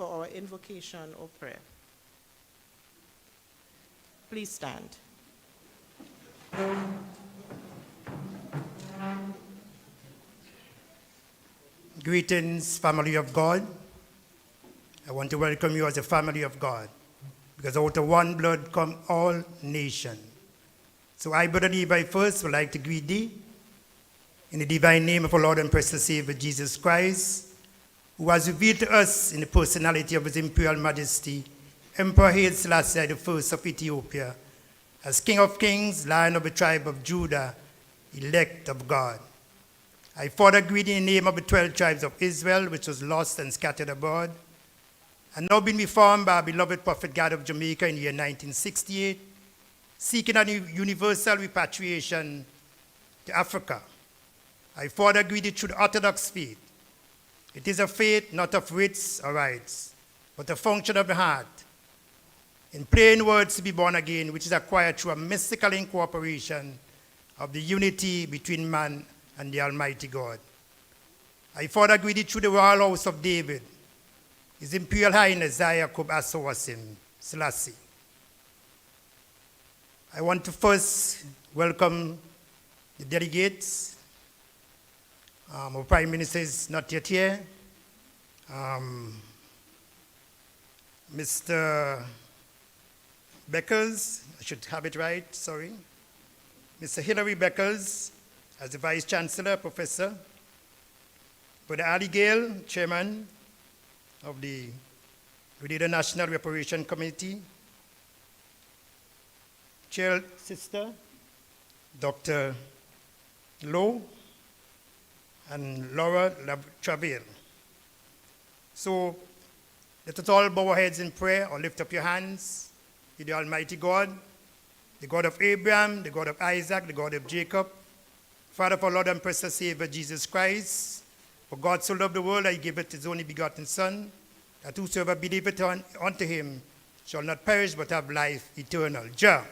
for our invocation or prayer. Please stand. Greetings, family of God. I want to welcome you as a family of God, because out of one blood come all nations. So I, Brother Levi, first would like to greet thee in the divine name of our Lord and precious Savior Jesus Christ, who has revealed to us in the personality of His Imperial Majesty, Emperor Haile Selassie I of Ethiopia, as King of Kings, Lion of the tribe of Judah, elect of God. I further greet in the name of the 12 tribes of Israel, which was lost and scattered abroad, and now been reformed by our beloved Prophet God of Jamaica in the year 1968, seeking a universal repatriation to Africa. I further greet it through the Orthodox faith. It is a faith not of rites or rites, but a function of the heart. In plain words, to be born again, which is acquired through a mystical incorporation of the unity between man and the Almighty God. I further greet it through the royal house of David, His Imperial Highness Jacob Asawasim Selassie. I want to first welcome the delegates. Our Prime Minister is not yet here. Mr. Beckers, I should have it right, sorry. Mr. Hilary Beckers, as the Vice Chancellor, Professor. Brother Ali Gale, Chairman of the Grenada National Reparations Committee. Chair Sister, Dr. Lowe, and Laura Travail. So let us all bow our heads in prayer or lift up your hands to the Almighty God, the God of Abraham, the God of Isaac, the God of Jacob, Father of our Lord and precious Savior Jesus Christ. For God so loved the world that He gave it His only begotten Son, that whosoever believeth unto Him shall not perish but have life eternal. Jah.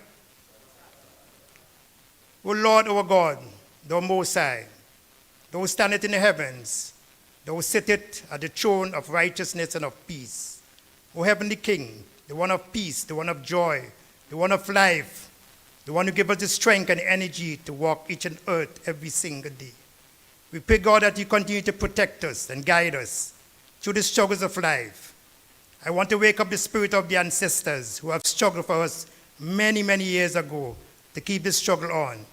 O Lord, our God, thou Most High, thou standest in the heavens, thou sittest at the throne of righteousness and of peace. O heavenly King, the one of peace, the one of joy, the one of life, the one who gives us the strength and energy to walk each and earth every single day. We pray, God, that you continue to protect us and guide us through the struggles of life. I want to wake up the spirit of the ancestors who have struggled for us many, many years ago to keep this struggle on.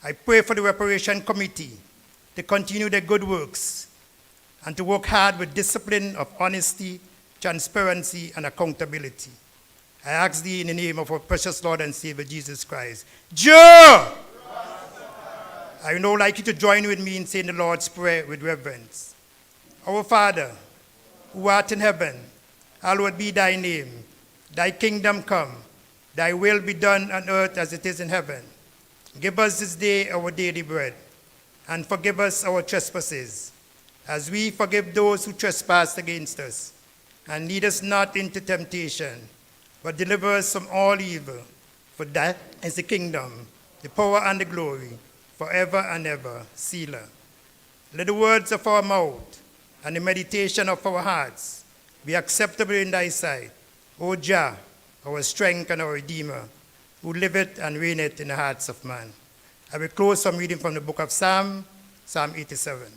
I pray for the Reparation Committee to continue their good works and to work hard with discipline of honesty, transparency, and accountability. I ask thee in the name of our precious Lord and Savior Jesus Christ. Joe! I would now like you to join with me in saying the Lord's Prayer with reverence. Our Father, who art in heaven, hallowed be thy name. Thy kingdom come, thy will be done on earth as it is in heaven. Give us this day our daily bread, and forgive us our trespasses, as we forgive those who trespass against us. And lead us not into temptation, but deliver us from all evil. For that is the kingdom, the power, and the glory, forever and ever. Selah. Let the words of our mouth and the meditation of our hearts be acceptable in thy sight, O Jah, our strength and our Redeemer, who liveth and reigneth in the hearts of man. I will close some reading from the book of Psalm 87.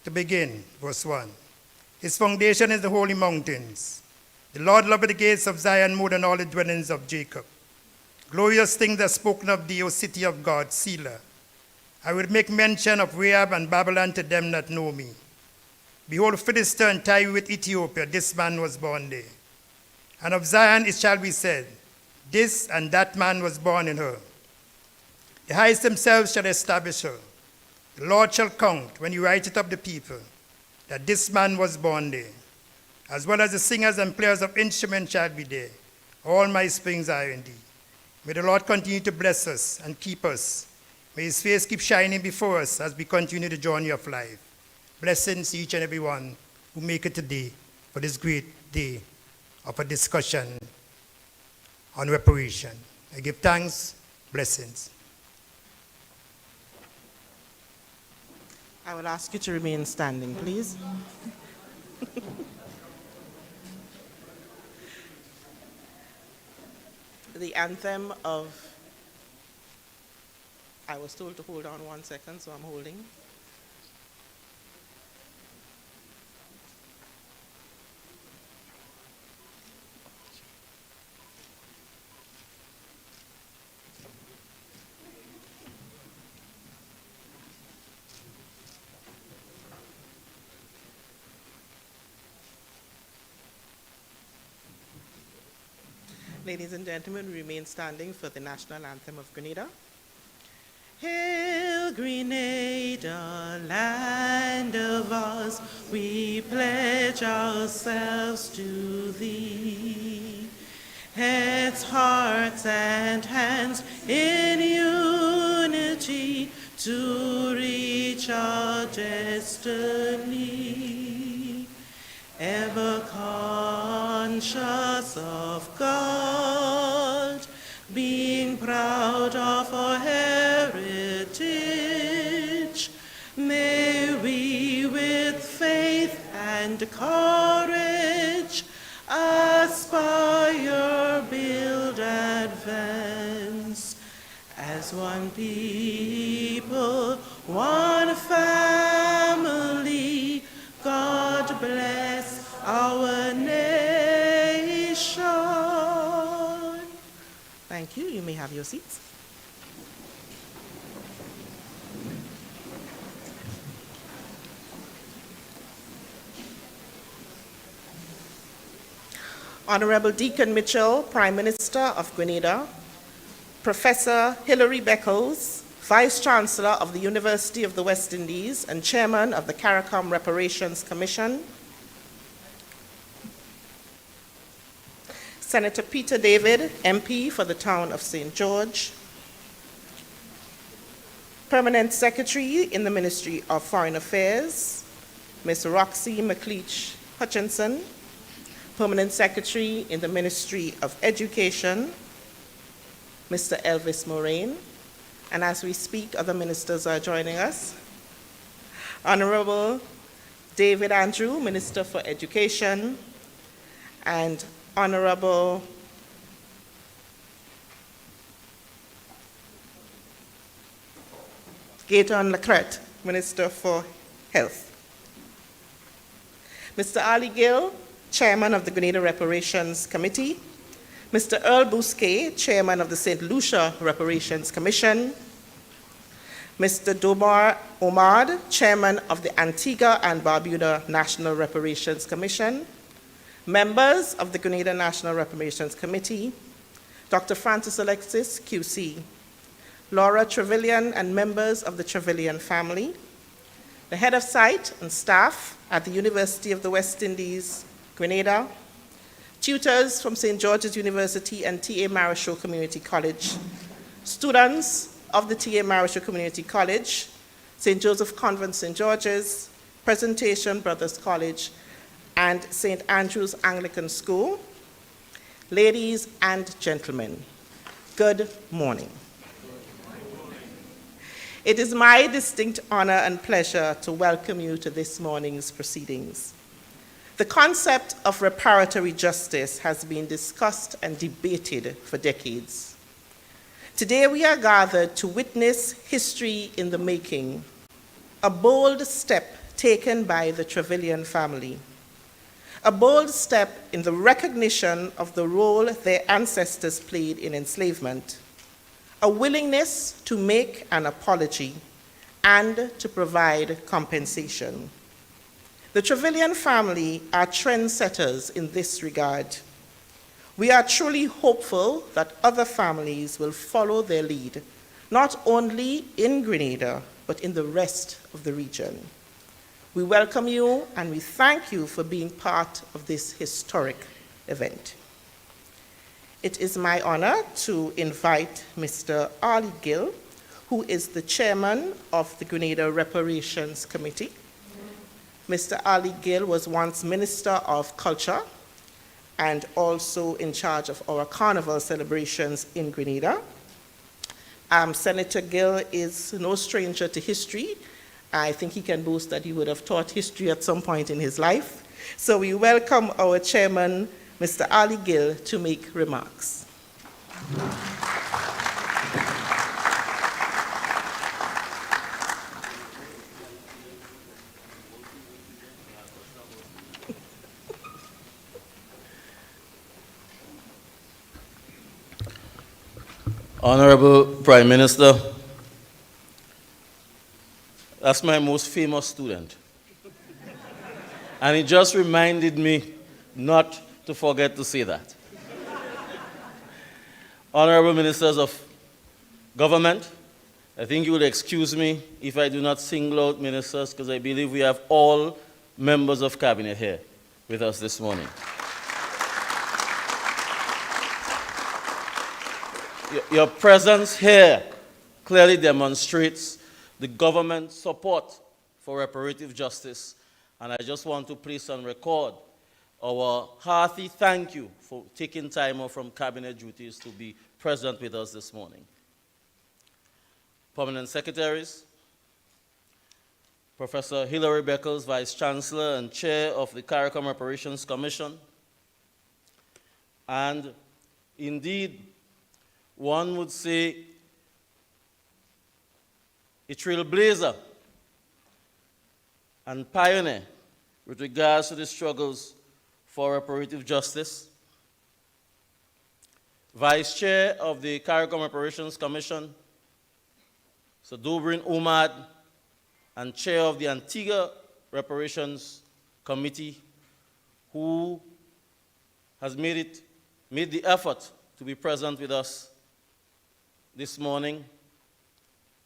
To begin, verse 1. His foundation is the holy mountains. The Lord loveth the gates of Zion more than all the dwellings of Jacob. Glorious things are spoken of thee, O city of God, Selah. I will make mention of Rahab and Babylon to them that know me. Behold, Philistine tied with Ethiopia, this man was born there. And of Zion it shall be said, this and that man was born in her. The heights themselves shall establish her. The Lord shall count, when he writeth up the people, that this man was born there. As well as the singers and players of instruments shall be there. All my springs are in thee. May the Lord continue to bless us and keep us. May his face keep shining before us as we continue the journey of life. Blessings to each and every one who make it today for this great day of a discussion on reparation. I give thanks, blessings. I will ask you to remain standing, please. The anthem of, I was told to hold on 1 second, so I'm holding. Ladies and gentlemen, we remain standing for the national anthem of Grenada. Hail Grenada, land of ours, we pledge ourselves to thee. Heads, hearts, and hands in unity to reach our destiny. Ever conscious of God, being proud of our heritage, may we with faith and courage aspire, build, advance as one people, one family. God bless our nation. Thank you. You may have your seats. Honorable Deacon Mitchell, Prime Minister of Grenada, Professor Hilary Beckles, Vice Chancellor of the University of the West Indies and Chairman of the CARICOM Reparations Commission, Senator Peter David, MP for the town of St. George, Permanent Secretary in the Ministry of Foreign Affairs, Ms. Roxy McLeach Hutchinson, Permanent Secretary in the Ministry of Education, Mr. Elvis Moraine, and as we speak, other ministers are joining us. Honorable David Andrew, Minister for Education, and Honorable Gaeton Lacrette, Minister for Health. Mr. Ali Gill, Chairman of the Grenada Reparations Committee, Mr. Earl Bousquet, Chairman of the St. Lucia Reparations Commission, Mr. Domar Omad, Chairman of the Antigua and Barbuda National Reparations Commission, members of the Grenada National Reparations Committee, Dr. Francis Alexis, QC, Laura Trevelyan and members of the Trevelyan family, the head of site and staff at the University of the West Indies, Grenada, tutors from St. George's University and T.A. Marichaud Community College, students of the T.A. Marichaud Community College, St. Joseph Convent St. George's, Presentation Brothers College, and St. Andrew's Anglican School. Ladies and gentlemen, good morning. It is my distinct honor and pleasure to welcome you to this morning's proceedings. The concept of reparatory justice has been discussed and debated for decades. Today we are gathered to witness history in the making, a bold step taken by the Trevelyan family, a bold step in the recognition of the role their ancestors played in enslavement, a willingness to make an apology and to provide compensation. The Trevelyan family are trendsetters in this regard. We are truly hopeful that other families will follow their lead, not only in Grenada, but in the rest of the region. We welcome you and we thank you for being part of this historic event. It is my honor to invite Mr. Ali Gill, who is the chairman of the Grenada Reparations Committee. Mr. Ali Gill was once Minister of Culture and also in charge of our carnival celebrations in Grenada. Senator Gill is no stranger to history I think he can boast that he would have taught history at some point in his life. So we welcome our chairman, Mr. Ali Gill, to make remarks. Honorable Prime Minister, that's my most famous student. And he just reminded me not to forget to say that. Honorable Ministers of Government, I think you will excuse me if I do not single out ministers, because I believe we have all members of Cabinet here with us this morning. Your presence here clearly demonstrates the government's support for reparative justice, and I just want to place on record our hearty thank you for taking time off from cabinet duties to be present with us this morning. Permanent secretaries, Professor Hilary Beckles, Vice Chancellor and Chair of the CARICOM Reparations Commission, and indeed, one would say a trailblazer and pioneer with regards to the struggles for reparative justice, Vice Chair of the CARICOM Reparations Commission, Sir Dobrin Umad, and Chair of the Antigua Reparations Committee, who has made the effort to be present with us this morning.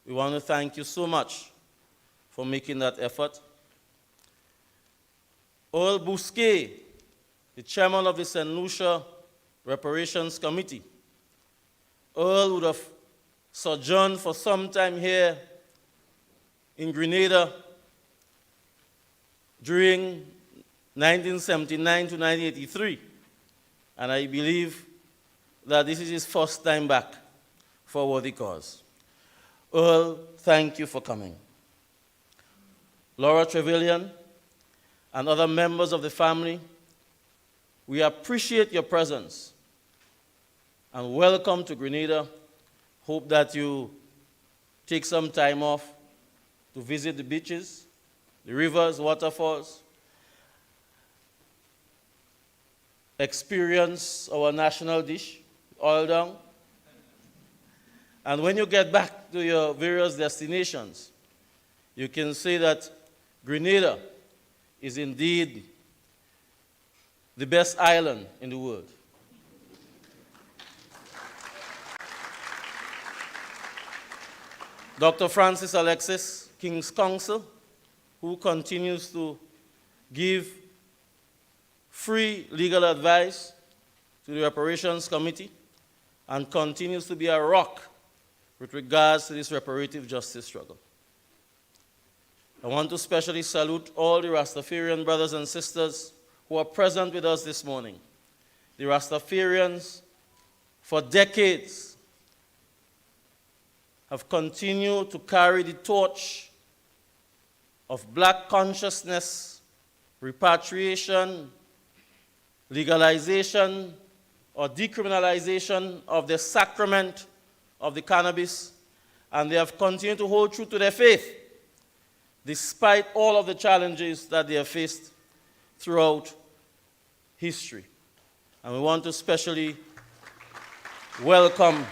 We want to thank you so much for making that effort. Earl Bousquet, the chairman of the St. Lucia Reparations Committee. Earl would have sojourned for some time here in Grenada during 1979 to 1983, and I believe that this is his first time back for a worthy cause. Earl, thank you for coming. Laura Trevelyan and other members of the family, we appreciate your presence and welcome to Grenada. Hope that you take some time off to visit the beaches, the rivers, waterfalls, experience our national dish, oil down. And when you get back to your various destinations, you can say that Grenada is indeed the best island in the world. Dr. Francis Alexis, King's Counsel, who continues to give free legal advice to the Reparations Committee and continues to be a rock with regards to this reparative justice struggle. I want to especially salute all the Rastafarian brothers and sisters who are present with us this morning. The Rastafarians, for decades, have continued to carry the torch of black consciousness, repatriation, legalization, or decriminalization of the sacrament of the cannabis, and they have continued to hold true to their faith, despite all of the challenges that they have faced throughout history. And we want to especially welcome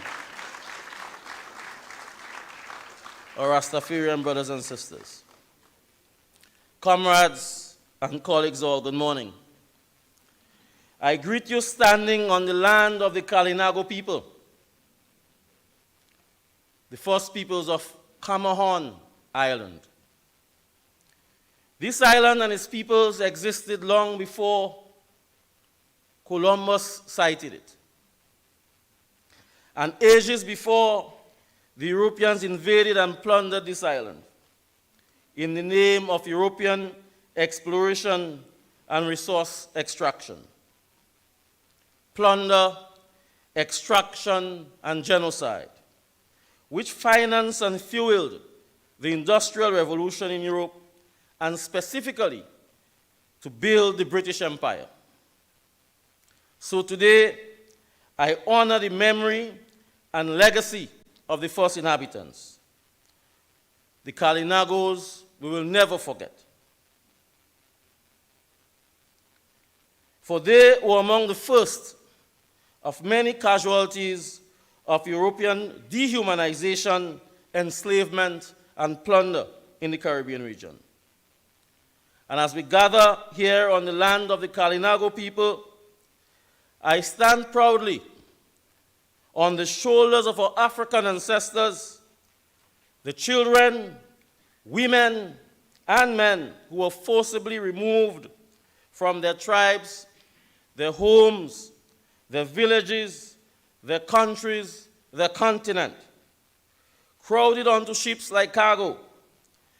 our Rastafarian brothers and sisters. Comrades and colleagues all, good morning. I greet you standing on the land of the Kalinago people, the first peoples of Camahon Island. This island and its peoples existed long before Columbus sighted it, and ages before the Europeans invaded and plundered this island in the name of European exploration and resource extraction. Plunder, extraction, and genocide, which financed and fueled the Industrial Revolution in Europe, and specifically to build the British Empire. So today, I honor the memory and legacy of the first inhabitants. The Kalinagos we will never forget. For they were among the first of many casualties of European dehumanization, enslavement, and plunder in the Caribbean region. And as we gather here on the land of the Kalinago people, I stand proudly on the shoulders of our African ancestors, the children, women, and men who were forcibly removed from their tribes, their homes, their villages, their countries, their continent, crowded onto ships like cargo,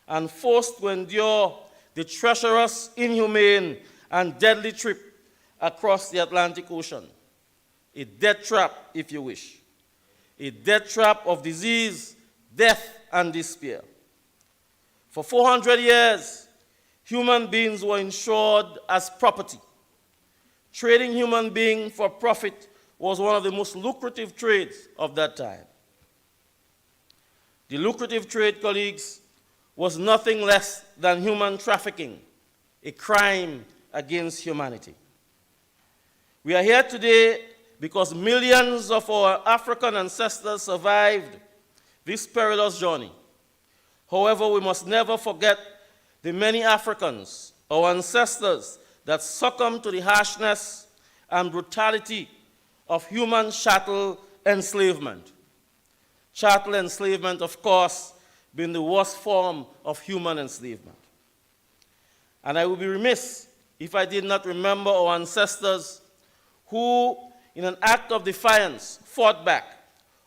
and forced to endure the treacherous, inhumane, and deadly trip across the Atlantic Ocean. A death trap, if you wish. A death trap of disease, death, and despair. For 400 years, human beings were insured as property. Trading human beings for profit was one of the most lucrative trades of that time. The lucrative trade, colleagues, was nothing less than human trafficking, a crime against humanity. We are here today because millions of our African ancestors survived this perilous journey. However, we must never forget the many Africans, our ancestors, that succumbed to the harshness and brutality of human chattel enslavement. Chattel enslavement, of course, being the worst form of human enslavement. And I would be remiss if I did not remember our ancestors who, in an act of defiance, fought back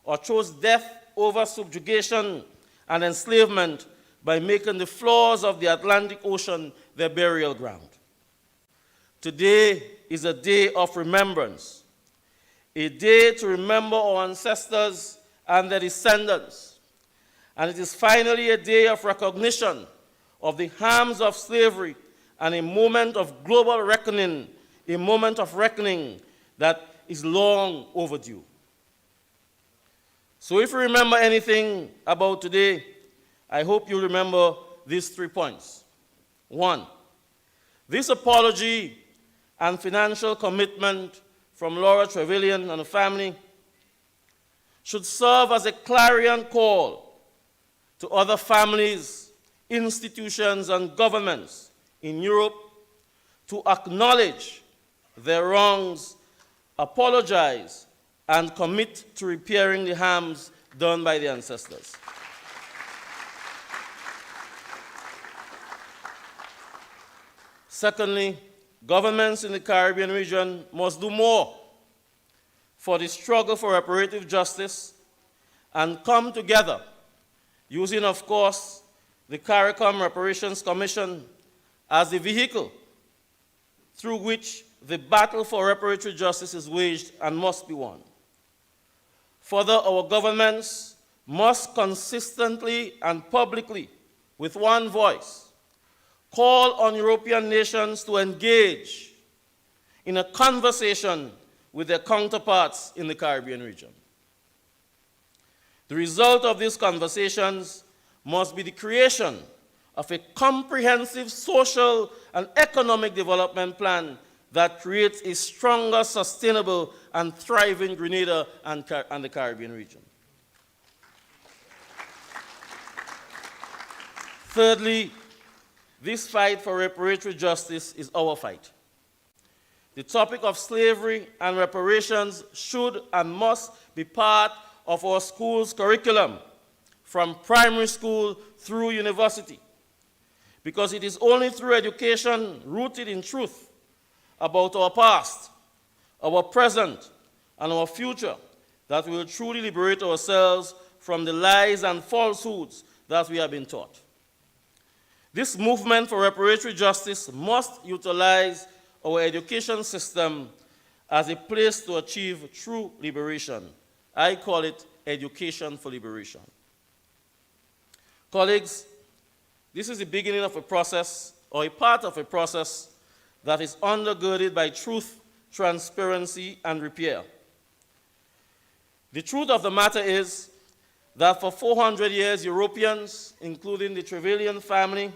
or chose death over subjugation and enslavement by making the floors of the Atlantic Ocean their burial ground. Today is a day of remembrance, a day to remember our ancestors and their descendants. And it is finally a day of recognition of the harms of slavery and a moment of global reckoning, a moment of reckoning that is long overdue. So if you remember anything about today, I hope you remember these 3 points. 1, this apology and financial commitment from Laura Trevelyan and the family should serve as a clarion call to other families, institutions, and governments in Europe to acknowledge their wrongs, apologize, and commit to repairing the harms done by the ancestors. Secondly, governments in the Caribbean region must do more for the struggle for reparative justice and come together using, of course, the CARICOM Reparations Commission as the vehicle through which the battle for reparatory justice is waged and must be won. Further, our governments must consistently and publicly, with one voice, call on European nations to engage in a conversation with their counterparts in the Caribbean region. The result of these conversations must be the creation of a comprehensive social and economic development plan that creates a stronger, sustainable, and thriving Grenada and the Caribbean region. Thirdly, this fight for reparatory justice is our fight. The topic of slavery and reparations should and must be part of our school's curriculum, from primary school through university, because it is only through education rooted in truth about our past, our present, and our future that we will truly liberate ourselves from the lies and falsehoods that we have been taught. This movement for reparatory justice must utilize our education system as a place to achieve true liberation. I call it education for liberation. Colleagues, this is the beginning of a process, or a part of a process, that is undergirded by truth, transparency, and repair. The truth of the matter is that for 400 years, Europeans, including the Trevelyan family,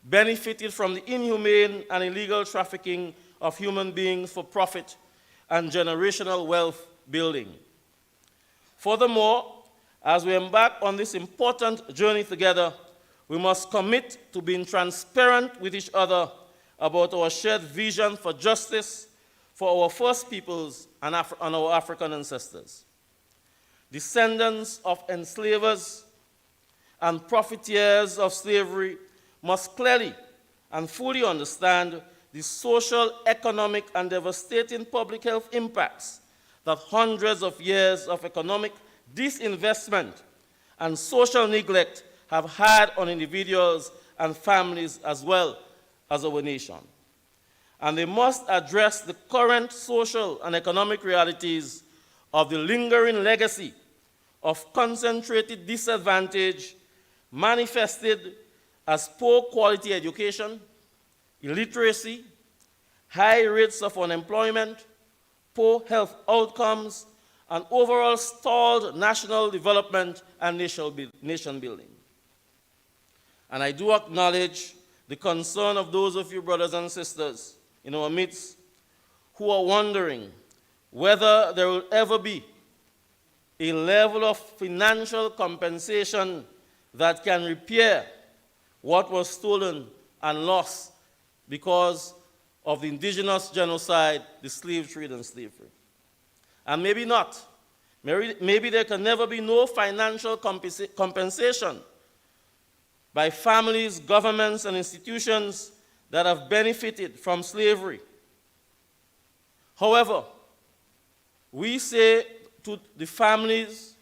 benefited from the inhumane and illegal trafficking of human beings for profit and generational wealth building. Furthermore, as we embark on this important journey together, we must commit to being transparent with each other about our shared vision for justice for our first peoples and our African ancestors. Descendants of enslavers and profiteers of slavery must clearly and fully understand the social, economic, and devastating public health impacts that hundreds of years of economic disinvestment and social neglect have had on individuals and families as well as our nation. And they must address the current social and economic realities of the lingering legacy of concentrated disadvantage manifested as poor quality education, illiteracy, high rates of unemployment, poor health outcomes, and overall stalled national development and nation building. And I do acknowledge the concern of those of you brothers and sisters in our midst who are wondering whether there will ever be a level of financial compensation that can repair what was stolen and lost because of the indigenous genocide, the slave trade, and slavery. And maybe not. Maybe there can never be no financial compensation by families, governments, and institutions that have benefited from slavery. However, we say to the families,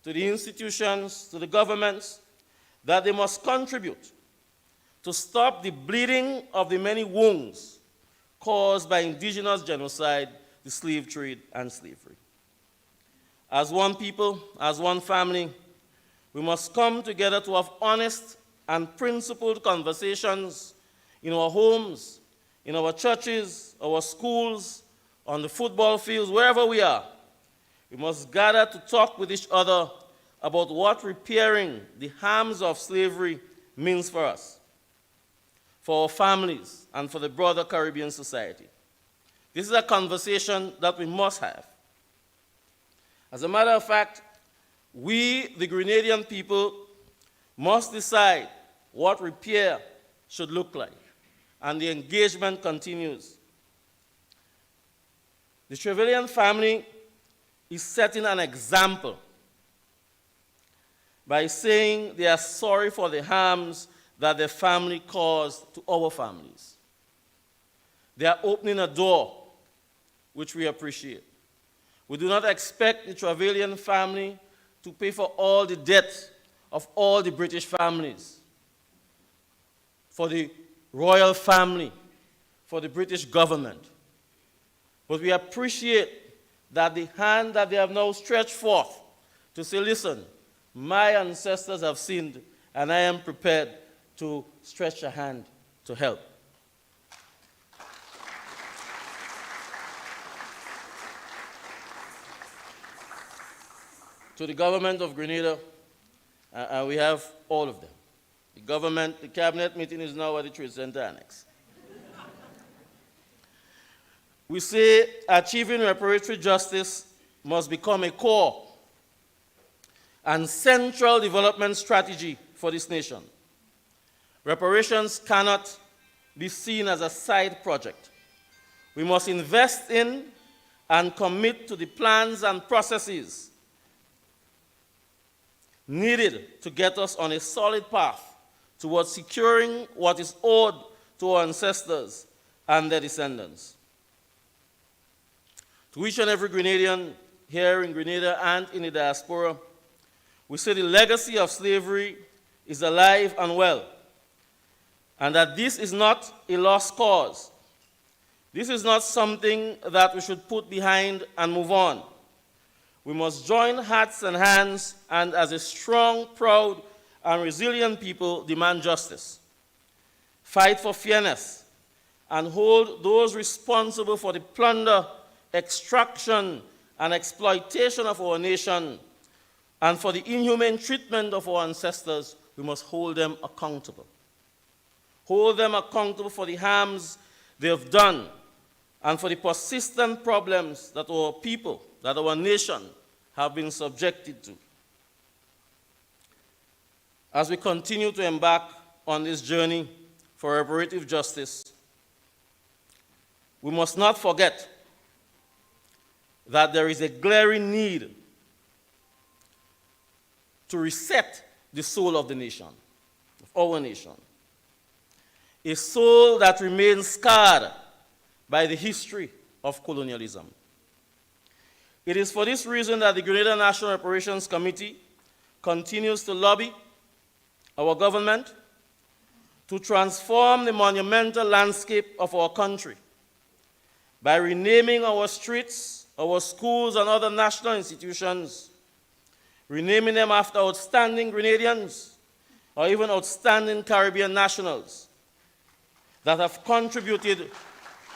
to the institutions, to the governments, that they must contribute to stop the bleeding of the many wounds caused by indigenous genocide, the slave trade, and slavery. As one people, as one family, we must come together to have honest and principled conversations in our homes, in our churches, our schools, on the football fields, wherever we are. We must gather to talk with each other about what repairing the harms of slavery means for us, for our families, and for the broader Caribbean society. This is a conversation that we must have. As a matter of fact, we, the Grenadian people, must decide what repair should look like, and the engagement continues. The Trevelyan family is setting an example by saying they are sorry for the harms that their family caused to our families. They are opening a door, which we appreciate. We do not expect the Trevelyan family to pay for all the debt of all the British families, for the royal family, for the British government. But we appreciate that the hand that they have now stretched forth to say, listen, my ancestors have sinned, and I am prepared to stretch a hand to help. To the government of Grenada, we have all of them. The cabinet meeting is now at the Trade Center Annex. We say achieving reparatory justice must become a core and central development strategy for this nation. Reparations cannot be seen as a side project. We must invest in and commit to the plans and processes needed to get us on a solid path towards securing what is owed to our ancestors and their descendants. To each and every Grenadian here in Grenada and in the diaspora, we say the legacy of slavery is alive and well, and that this is not a lost cause. This is not something that we should put behind and move on. We must join hearts and hands, and as a strong, proud, and resilient people demand justice, fight for fairness, and hold those responsible for the plunder, extraction, and exploitation of our nation, and for the inhumane treatment of our ancestors. We must hold them accountable. Hold them accountable for the harms they have done and for the persistent problems that our people, that our nation have been subjected to. As we continue to embark on this journey for reparative justice, we must not forget that there is a glaring need to reset the soul of the nation, of our nation. A soul that remains scarred by the history of colonialism. It is for this reason that the Grenada National Reparations Committee continues to lobby our government to transform the monumental landscape of our country by renaming our streets, our schools, and other national institutions, renaming them after outstanding Grenadians or even outstanding Caribbean nationals that have contributed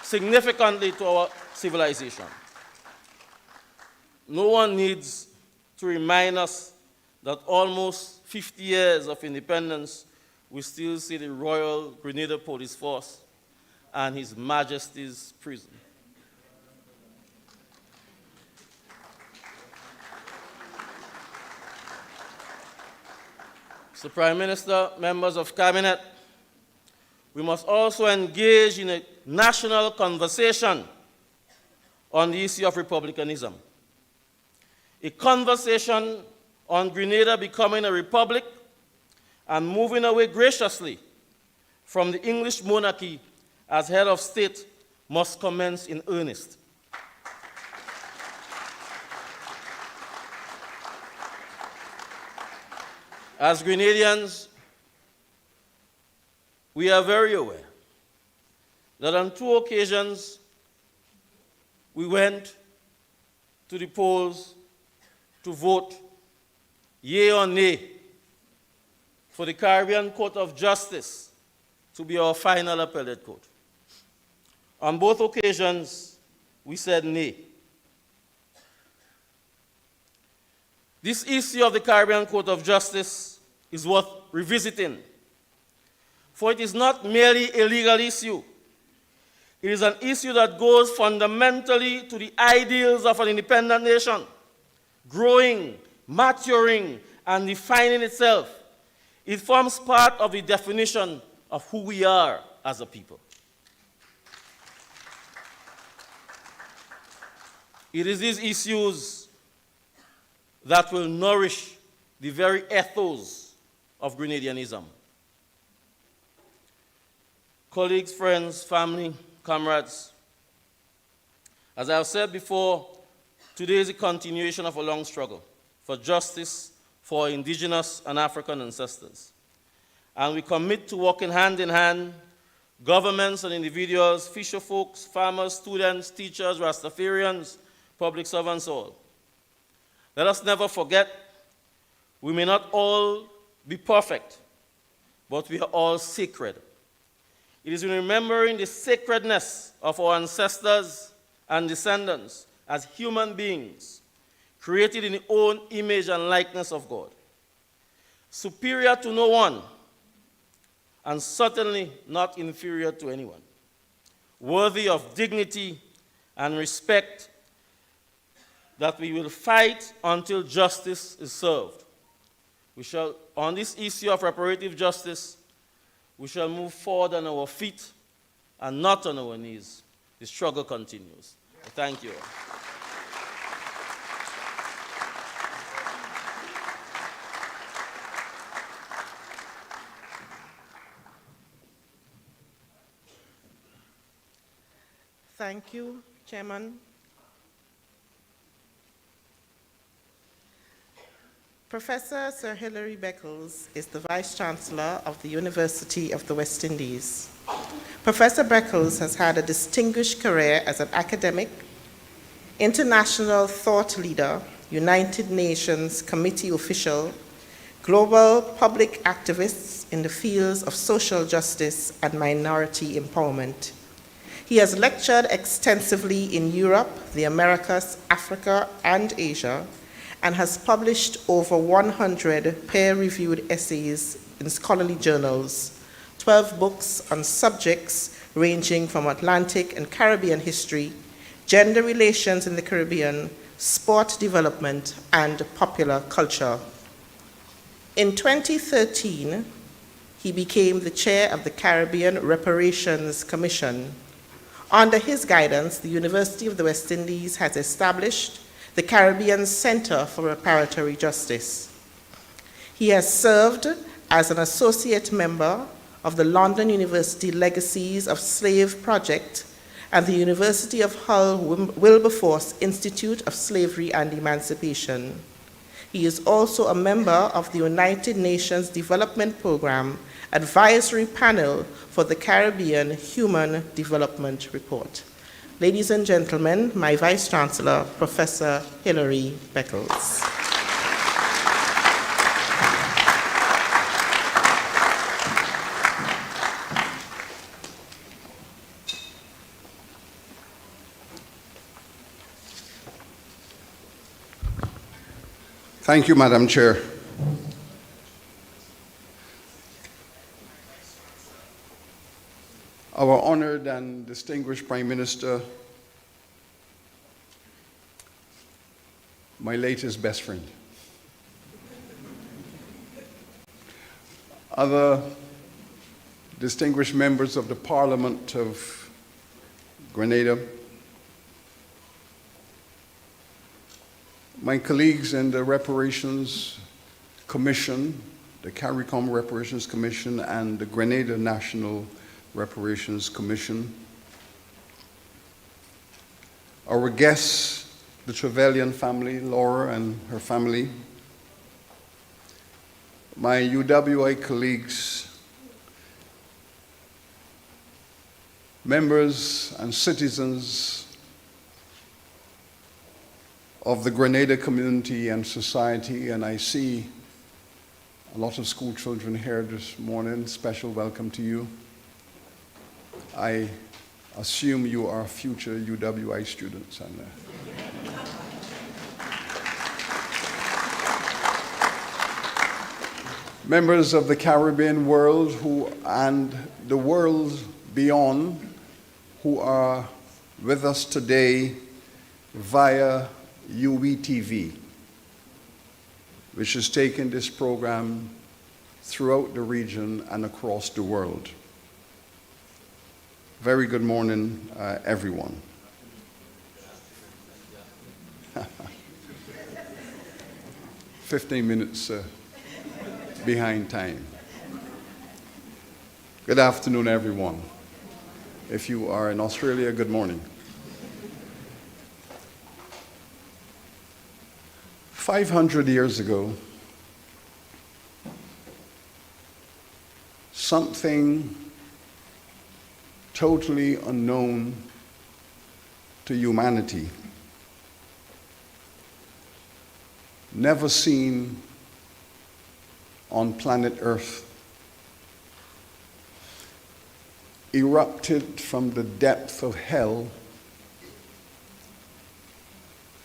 significantly to our civilization. No one needs to remind us that almost 50 years of independence, we still see the Royal Grenada Police Force and His Majesty's prison. So, Prime Minister, members of Cabinet, we must also engage in a national conversation on the issue of republicanism. A conversation on Grenada becoming a republic and moving away graciously from the English monarchy as head of state must commence in earnest. As Grenadians, we are very aware that on 2 occasions we went to the polls to vote yea or nay for the Caribbean Court of Justice to be our final appellate court. On both occasions, we said nay. This issue of the Caribbean Court of Justice is worth revisiting, for it is not merely a legal issue. It is an issue that goes fundamentally to the ideals of an independent nation, growing, maturing, and defining itself. It forms part of the definition of who we are as a people. It is these issues that will nourish the very ethos of Grenadianism. Colleagues, friends, family, comrades, as I have said before, today is a continuation of a long struggle for justice for our indigenous and African ancestors. And we commit to working hand in hand, governments and individuals, fisher folks, farmers, students, teachers, Rastafarians, public servants, all. Let us never forget, we may not all be perfect, but we are all sacred. It is in remembering the sacredness of our ancestors and descendants as human beings, created in the own image and likeness of God, superior to no one, and certainly not inferior to anyone, worthy of dignity and respect, that we will fight until justice is served. We shall, on this issue of reparative justice, we shall move forward on our feet and not on our knees. The struggle continues. Thank you. Thank you, Chairman. Professor Sir Hilary Beckles is the Vice-Chancellor of the University of the West Indies. Professor Beckles has had a distinguished career as an academic, international thought leader, United Nations committee official, global public activists in the fields of social justice and minority empowerment. He has lectured extensively in Europe, the Americas, Africa, and Asia, and has published over 100 peer-reviewed essays in scholarly journals, 12 books on subjects ranging from Atlantic and Caribbean history, gender relations in the Caribbean, sport development, and popular culture. In 2013, he became the chair of the Caribbean Reparations Commission. Under his guidance, the University of the West Indies has established the Caribbean Center for Reparatory Justice. He has served as an associate member of the London University Legacies of Slave Project and the University of Hull Wilberforce Institute of Slavery and Emancipation. He is also a member of the United Nations Development Program Advisory Panel for the Caribbean Human Development Report. Ladies and gentlemen, my Vice Chancellor, Professor Hilary Beckles. Thank you, Madam Chair. Our honored and distinguished Prime Minister, my latest best friend. Other distinguished members of the Parliament of Grenada, my colleagues in the Reparations Commission, the CARICOM Reparations Commission, and the Grenada National Reparations Commission, our guests, the Trevelyan family, Laura and her family, my UWI colleagues, members and citizens of the Grenada community and society, and I see a lot of school children here this morning. Special welcome to you. I assume you are future UWI students. And, members of the Caribbean world and the world beyond who are with us today via UWTV, which has taken this program throughout the region and across the world. Very good morning, everyone. 15 minutes behind time. Good afternoon, everyone. If you are in Australia, good morning. 500 years ago, something totally unknown to humanity, never seen on planet Earth, erupted from the depth of hell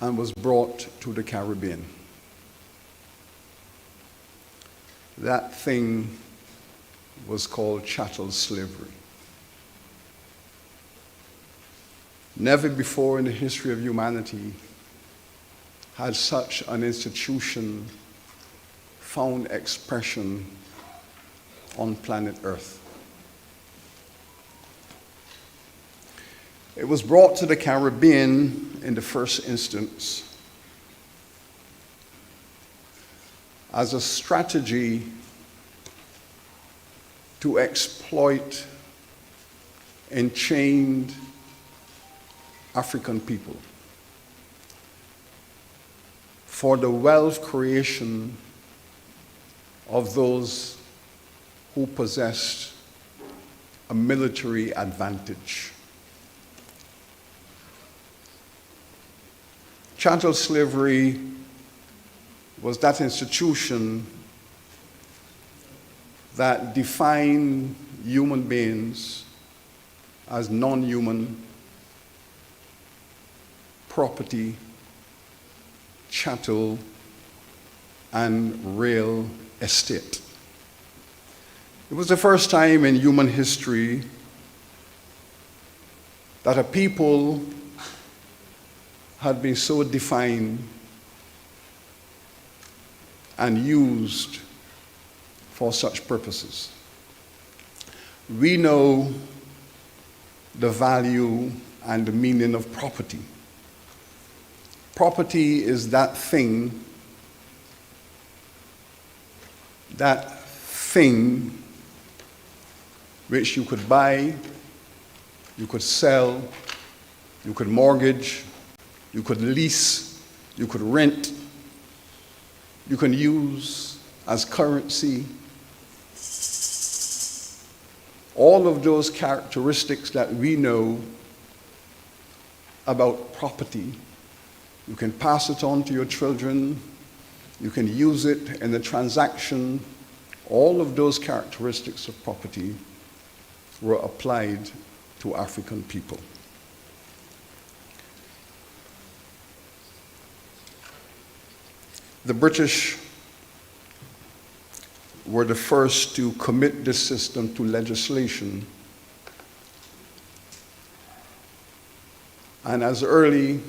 and was brought to the Caribbean. That thing was called chattel slavery. Never before in the history of humanity had such an institution found expression on planet Earth. It was brought to the Caribbean in the first instance as a strategy to exploit enchained African people for the wealth creation of those who possessed a military advantage. Chattel slavery was that institution that define human beings as non-human property, chattel, and real estate. It was the first time in human history that a people had been so defined and used for such purposes. We know the value and the meaning of property. Property is that thing which you could buy, you could sell, you could mortgage, you could lease, you could rent, you can use as currency. All of those characteristics that we know about property, you can pass it on to your children, you can use it in a transaction. All of those characteristics of property were applied to African people. The British were the first to commit this system to legislation. And as early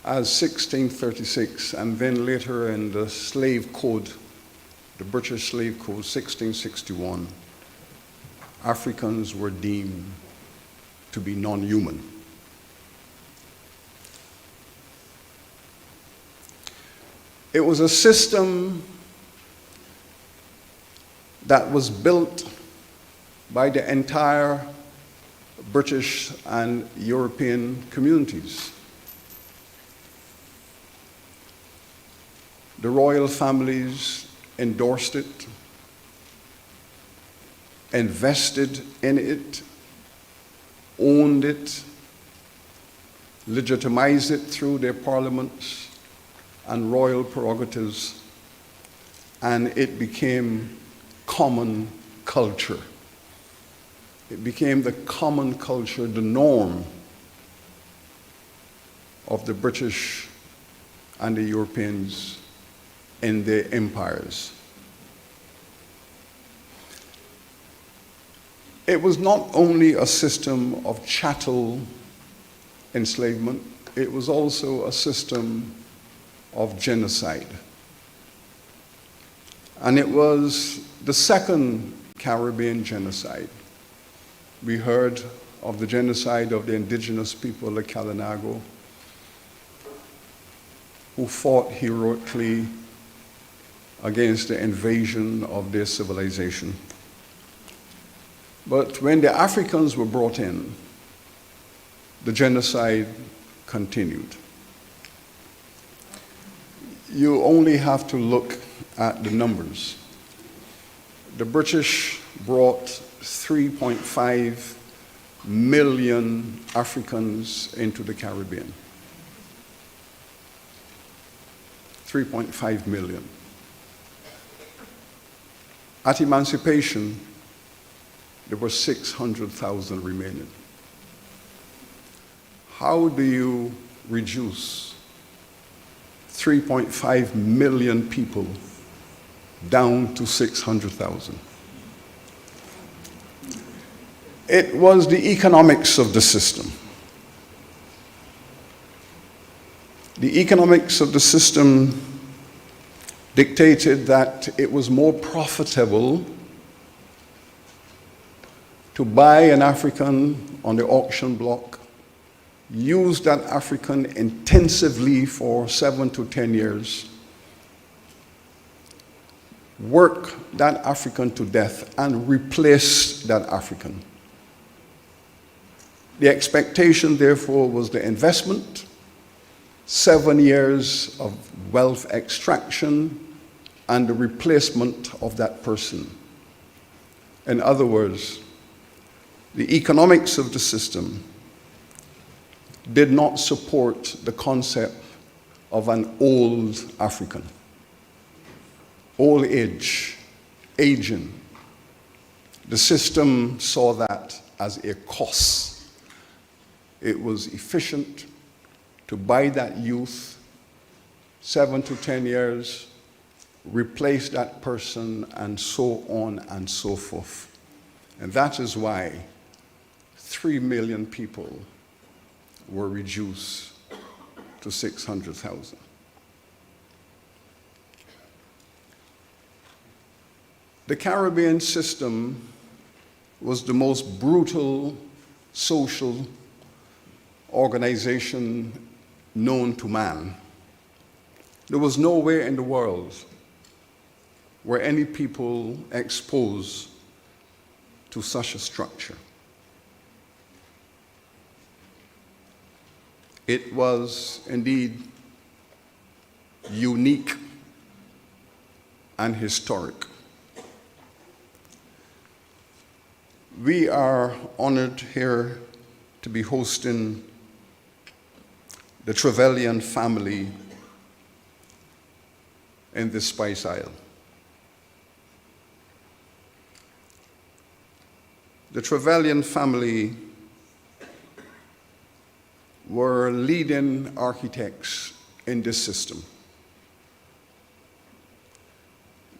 as 1636, and then later in the slave code, the British slave code, 1661, Africans were deemed to be non-human. It was a system that was built by the entire British and European communities. The royal families endorsed it, invested in it, owned it, legitimized it through their parliaments and royal prerogatives, and it became common culture. It became the common culture, the norm of the British and the Europeans in their empires. It was not only a system of chattel enslavement, it was also a system of genocide. And it was the second Caribbean genocide. We heard of the genocide of the indigenous people of Kalinago, who fought heroically against the invasion of their civilization. But when the Africans were brought in, the genocide continued. You only have to look at the numbers. The British brought 3.5 million Africans into the Caribbean. 3.5 million. At emancipation, there were 600,000 remaining. How do you reduce 3.5 million people down to 600,000? It was the economics of the system. The economics of the system dictated that it was more profitable to buy an African on the auction block, use that African intensively for 7 to 10 years, work that African to death, and replace that African. The expectation, therefore, was the investment, 7 years of wealth extraction, and the replacement of that person. In other words, the economics of the system did not support the concept of an old African. Old age aging. The system saw that as a cost. It was efficient to buy that youth, 7 to 10 years, replace that person, and so on and so forth. And that is why 3 million people were reduced to 600,000. The Caribbean system was the most brutal social organization known to man. There was nowhere in the world were any people exposed to such a structure. It was indeed unique and historic. We are honored here to be hosting the Trevelyan family in the Spice Isle. The Trevelyan family were leading architects in this system.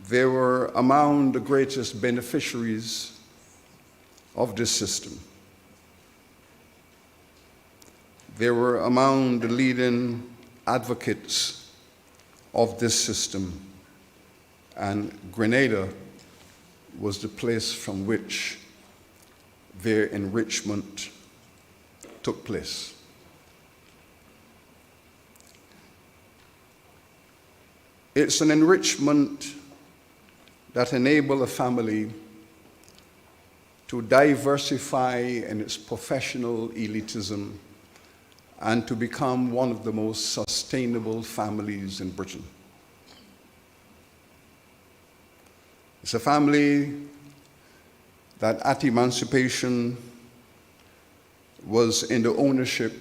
They were among the greatest beneficiaries of this system. They were among the leading advocates of this system, and Grenada was the place from which their enrichment took place. It's an enrichment that enables a family to diversify in its professional elitism and to become one of the most sustainable families in Britain. It's a family that at emancipation was in the ownership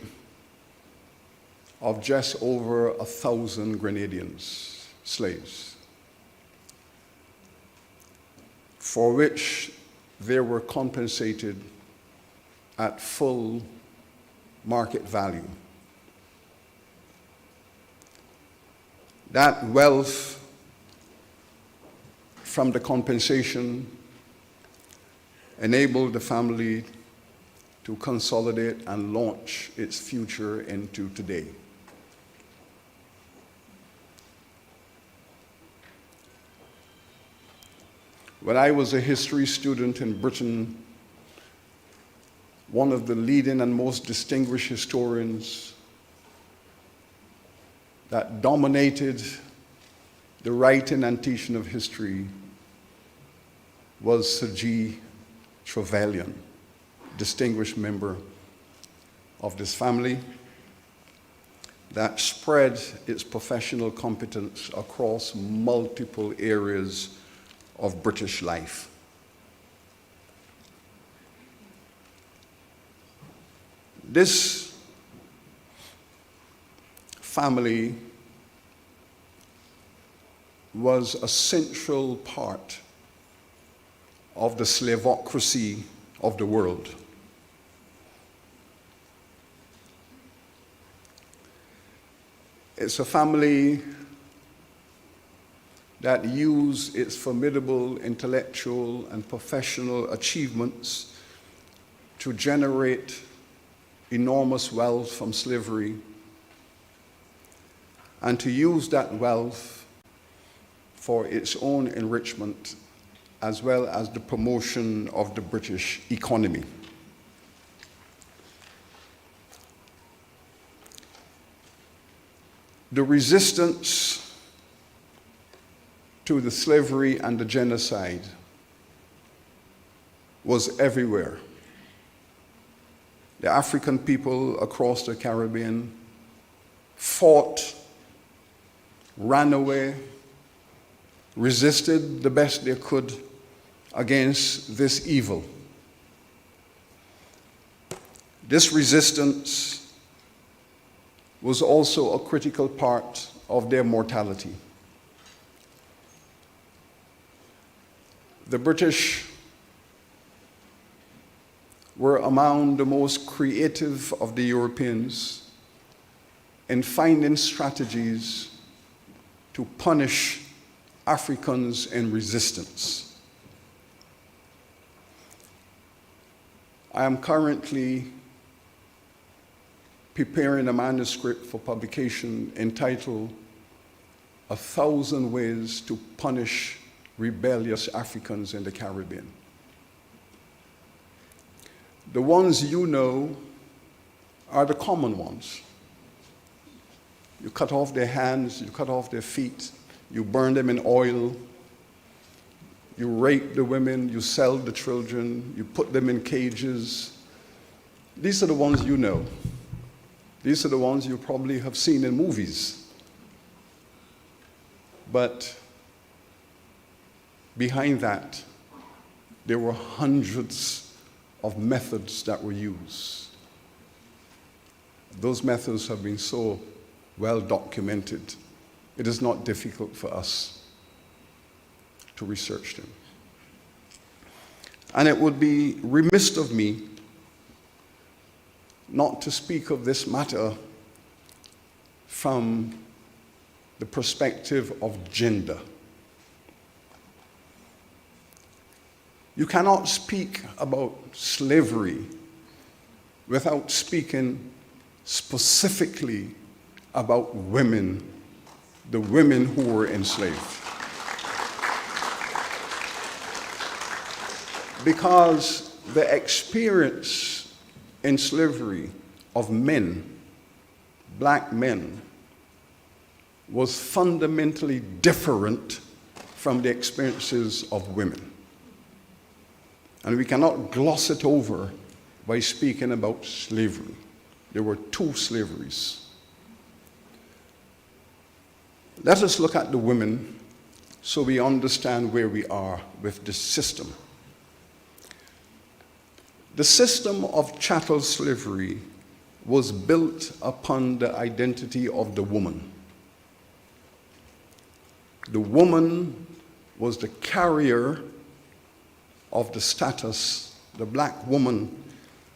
of just over 1,000 Grenadians, slaves, for which they were compensated at full market value. That wealth from the compensation enabled the family to consolidate and launch its future into today. When I was a history student in Britain, one of the leading and most distinguished historians that dominated the writing and teaching of history was Sir G. Trevelyan, distinguished member of this family that spread its professional competence across multiple areas of British life. This family was a central part of the slavocracy of the world. It's a family that used its formidable intellectual and professional achievements to generate enormous wealth from slavery, and to use that wealth for its own enrichment as well as the promotion of the British economy. The resistance to the slavery and the genocide was everywhere. The African people across the Caribbean fought, ran away, resisted the best they could against this evil. This resistance was also a critical part of their mortality. The British were among the most creative of the Europeans in finding strategies to punish Africans in resistance. I am currently preparing a manuscript for publication entitled 1,000 Ways to Punish Rebellious Africans in the Caribbean. The ones you know are the common ones. You cut off their hands, you cut off their feet, you burn them in oil, you rape the women, you sell the children, you put them in cages. These are the ones you know. These are the ones you probably have seen in movies. But behind that, there were hundreds of methods that were used. Those methods have been so well documented, it is not difficult for us to research them. And it would be remiss of me not to speak of this matter from the perspective of gender. You cannot speak about slavery without speaking specifically about women, the women who were enslaved. Because the experience in slavery of men, black men, was fundamentally different from the experiences of women. And we cannot gloss it over by speaking about slavery. There were two slaveries. Let us look at the women so we understand where we are with this system. The system of chattel slavery was built upon the identity of the woman. The woman was the carrier of the status. The black woman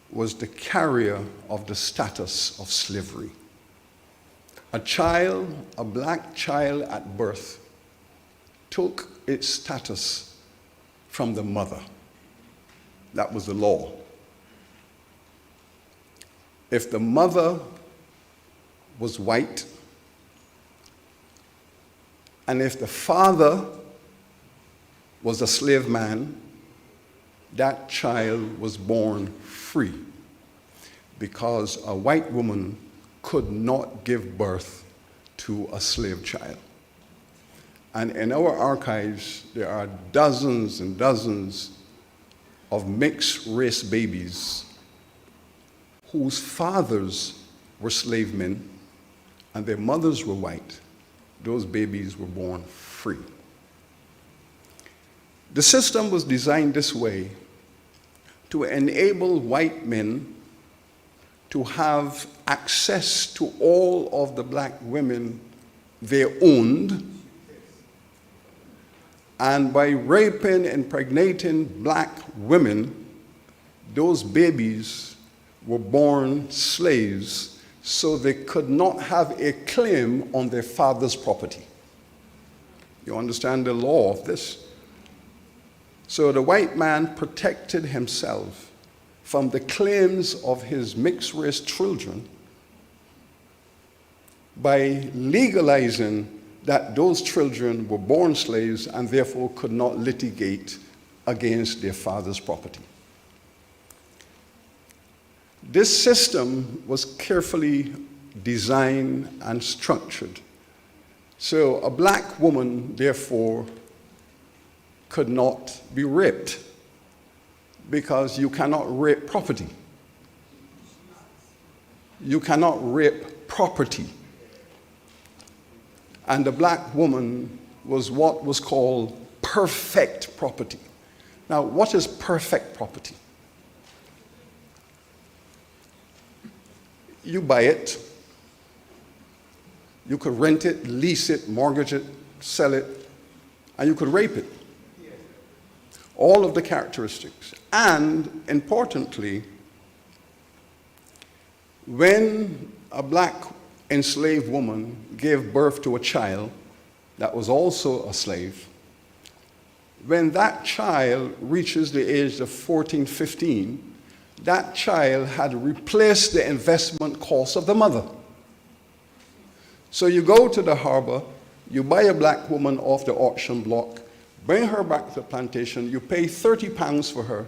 was the carrier of the status of slavery. A child, a black child at birth, took its status from the mother. That was the law. If the mother was white, and if the father was a slave man, that child was born free, because a white woman could not give birth to a slave child. And in our archives, there are dozens and dozens of mixed race babies whose fathers were slave men and their mothers were white. Those babies were born free. The system was designed this way to enable white men to have access to all of the black women they owned, and by raping and impregnating black women, those babies were born slaves, so they could not have a claim on their father's property. You understand the law of this? So the white man protected himself from the claims of his mixed race children by legalizing that those children were born slaves and therefore could not litigate against their father's property. This system was carefully designed and structured. So a black woman, therefore, could not be raped, because you cannot rape property. You cannot rape property. And the black woman was what was called perfect property. Now, what is perfect property? You buy it, you could rent it, lease it, mortgage it, sell it, and you could rape it. all of the characteristics. And importantly, when a black enslaved woman gave birth to a child that was also a slave, when that child reaches the age of 14, 15, that child had replaced the investment cost of the mother. So you go to the harbor, you buy a black woman off the auction block, bring her back to the plantation, you pay 30 pounds for her.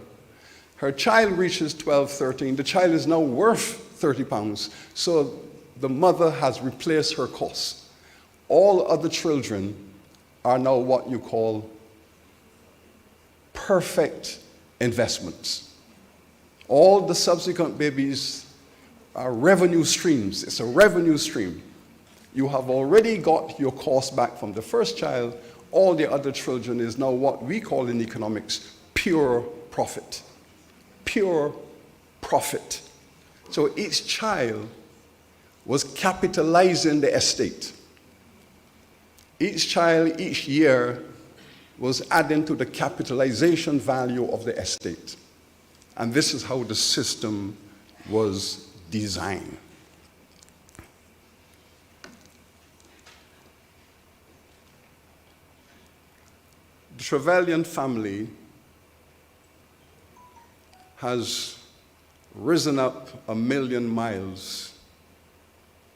Her child reaches 12, 13, the child is now worth 30 pounds. So the mother has replaced her costs. All other children are now what you call perfect investments. All the subsequent babies are revenue streams. It's a revenue stream. You have already got your cost back from the first child. All the other children is now what we call in economics pure profit. Pure profit. So each child was capitalizing the estate. Each child, each year, was adding to the capitalization value of the estate. And this is how the system was designed. The Trevelyan family has risen up 1,000,000 miles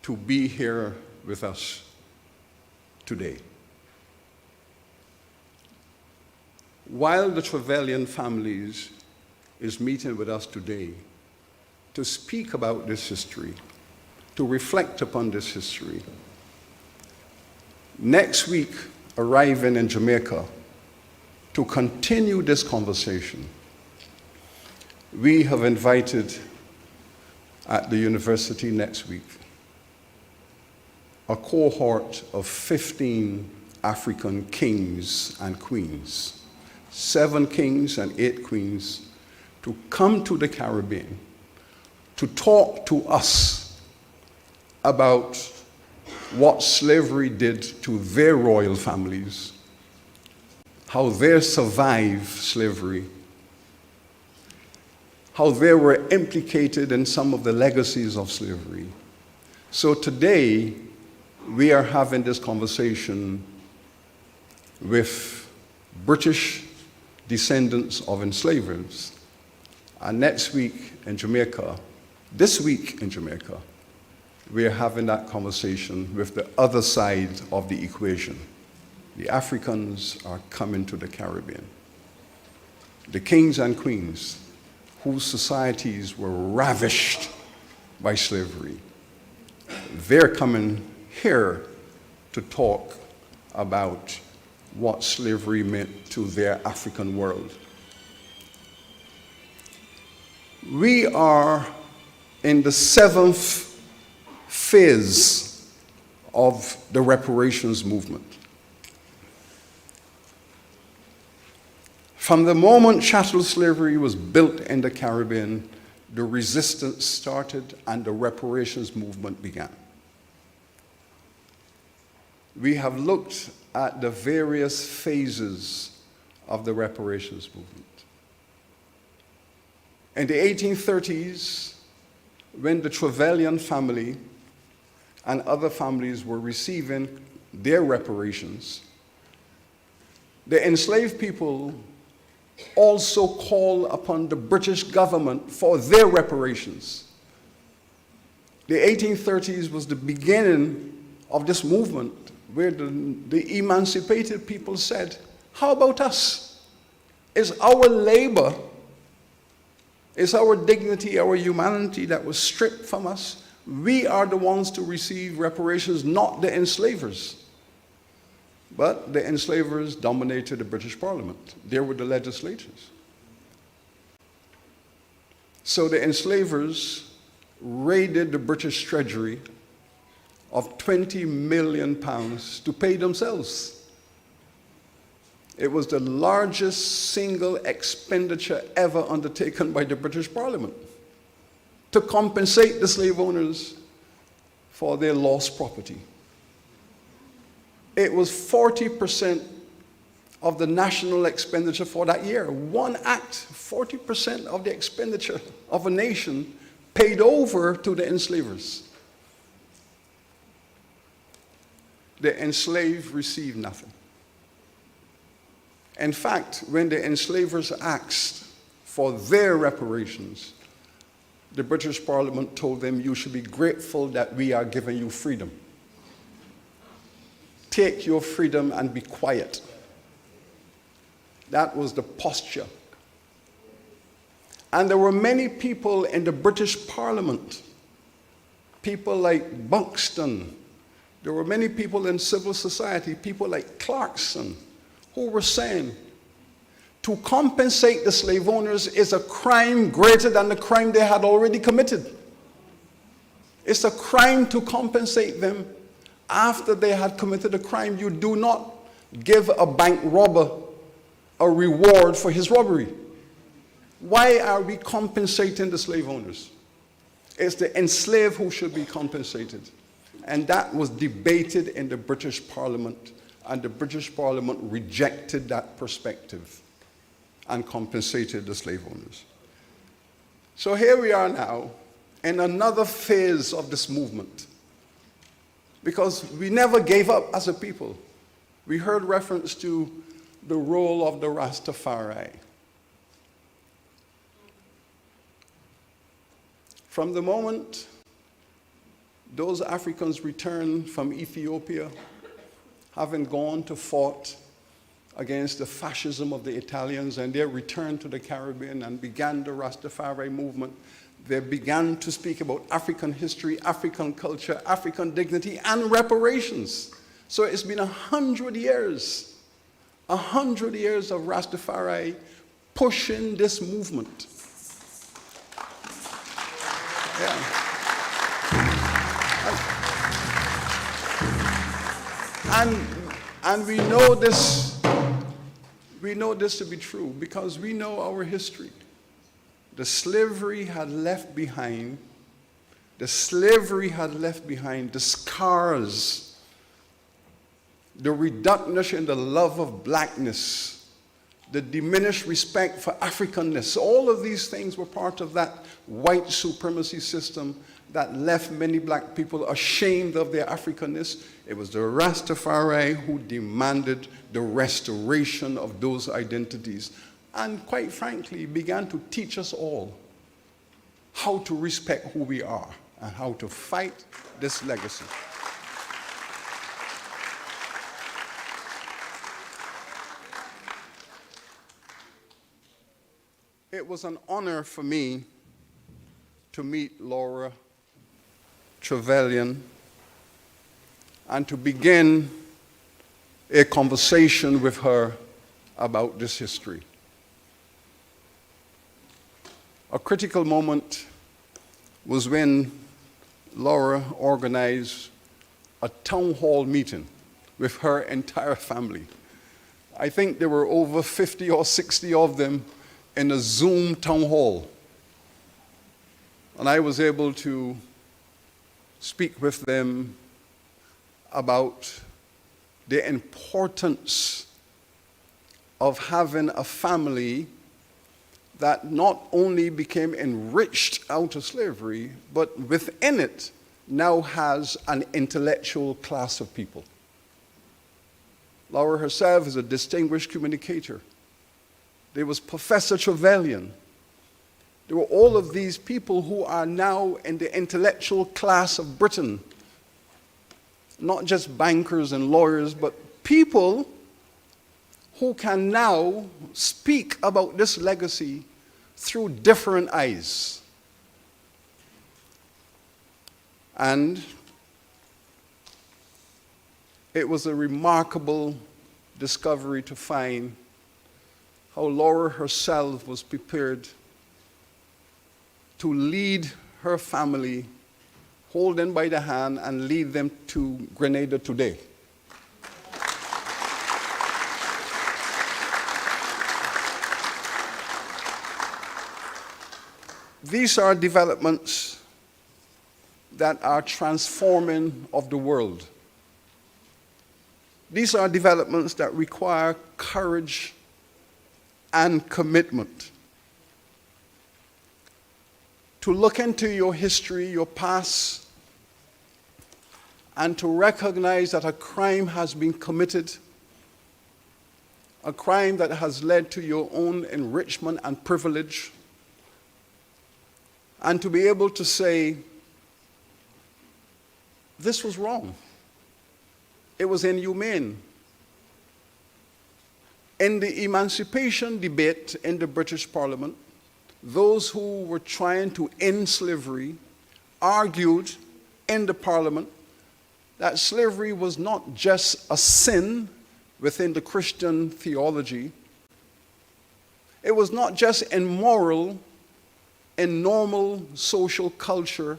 to be here with us today. While the Trevelyan families is meeting with us today to speak about this history, to reflect upon this history, next week arriving in Jamaica to continue this conversation, we have invited at the university next week a cohort of 15 African kings and queens, 7 kings and 8 queens, to come to the Caribbean to talk to us about what slavery did to their royal families, how they survived slavery, how they were implicated in some of the legacies of slavery. So today, we are having this conversation with British descendants of enslavers. And next week in Jamaica, this week in Jamaica, we are having that conversation with the other side of the equation. The Africans are coming to the Caribbean. The kings and queens whose societies were ravished by slavery, they're coming here to talk about what slavery meant to their African world. We are in the 7th phase of the reparations movement. From the moment chattel slavery was built in the Caribbean, the resistance started and the reparations movement began. We have looked at the various phases of the reparations movement. In the 1830s, when the Trevelyan family and other families were receiving their reparations, the enslaved people also called upon the British government for their reparations. The 1830s was the beginning of this movement where the emancipated people said, how about us? Is our labor, is our dignity, our humanity that was stripped from us? We are the ones to receive reparations, not the enslavers. But the enslavers dominated the British Parliament. They were the legislators. So the enslavers raided the British treasury of £20 million to pay themselves. It was the largest single expenditure ever undertaken by the British Parliament to compensate the slave owners for their lost property. It was 40% of the national expenditure for that year. One act, 40% of the expenditure of a nation paid over to the enslavers. The enslaved received nothing. In fact, when the enslavers asked for their reparations, the British Parliament told them, you should be grateful that we are giving you freedom. Take your freedom and be quiet. That was the posture. And there were many people in the British Parliament, people like Buxton. There were many people in civil society, people like Clarkson, who were saying, to compensate the slave owners is a crime greater than the crime they had already committed. It's a crime to compensate them after they had committed a crime. You do not give a bank robber a reward for his robbery. Why are we compensating the slave owners? It's the enslaved who should be compensated. And that was debated in the British Parliament, and the British Parliament rejected that perspective and compensated the slave owners. So here we are now in another phase of this movement, because we never gave up as a people. We heard reference to the role of the Rastafari. From the moment those Africans returned from Ethiopia, having gone to fought against the fascism of the Italians, and they returned to the Caribbean and began the Rastafari movement, they began to speak about African history, African culture, African dignity, and reparations. So it's been 100 years, 100 years of Rastafari pushing this movement. Yeah. And we know this to be true because we know our history. The slavery had left behind the scars, the reduction in the love of blackness, the diminished respect for Africanness. All of these things were part of that white supremacy system that left many black people ashamed of their Africanness. It was the Rastafari who demanded the restoration of those identities, and quite frankly began to teach us all how to respect who we are and how to fight this legacy. It was an honor for me to meet Laura Trevelyan and to begin a conversation with her about this history. A critical moment was when Laura organized a town hall meeting with her entire family. I think there were over 50 or 60 of them in a Zoom town hall. And I was able to speak with them about the importance of having a family that not only became enriched out of slavery, but within it now has an intellectual class of people. Laura herself is a distinguished communicator. There was Professor Trevelyan. There were all of these people who are now in the intellectual class of Britain. Not just bankers and lawyers, but people who can now speak about this legacy through different eyes. And it was a remarkable discovery to find how Laura herself was prepared to lead her family, hold them by the hand, and lead them to Grenada today. These are developments that are transforming of the world. These are developments that require courage and commitment. To look into your history, your past, and to recognize that a crime has been committed, a crime that has led to your own enrichment and privilege, and to be able to say, this was wrong. It was inhumane. In the emancipation debate in the British Parliament, those who were trying to end slavery argued in the Parliament that slavery was not just a sin within the Christian theology. It was not just immoral in normal social culture,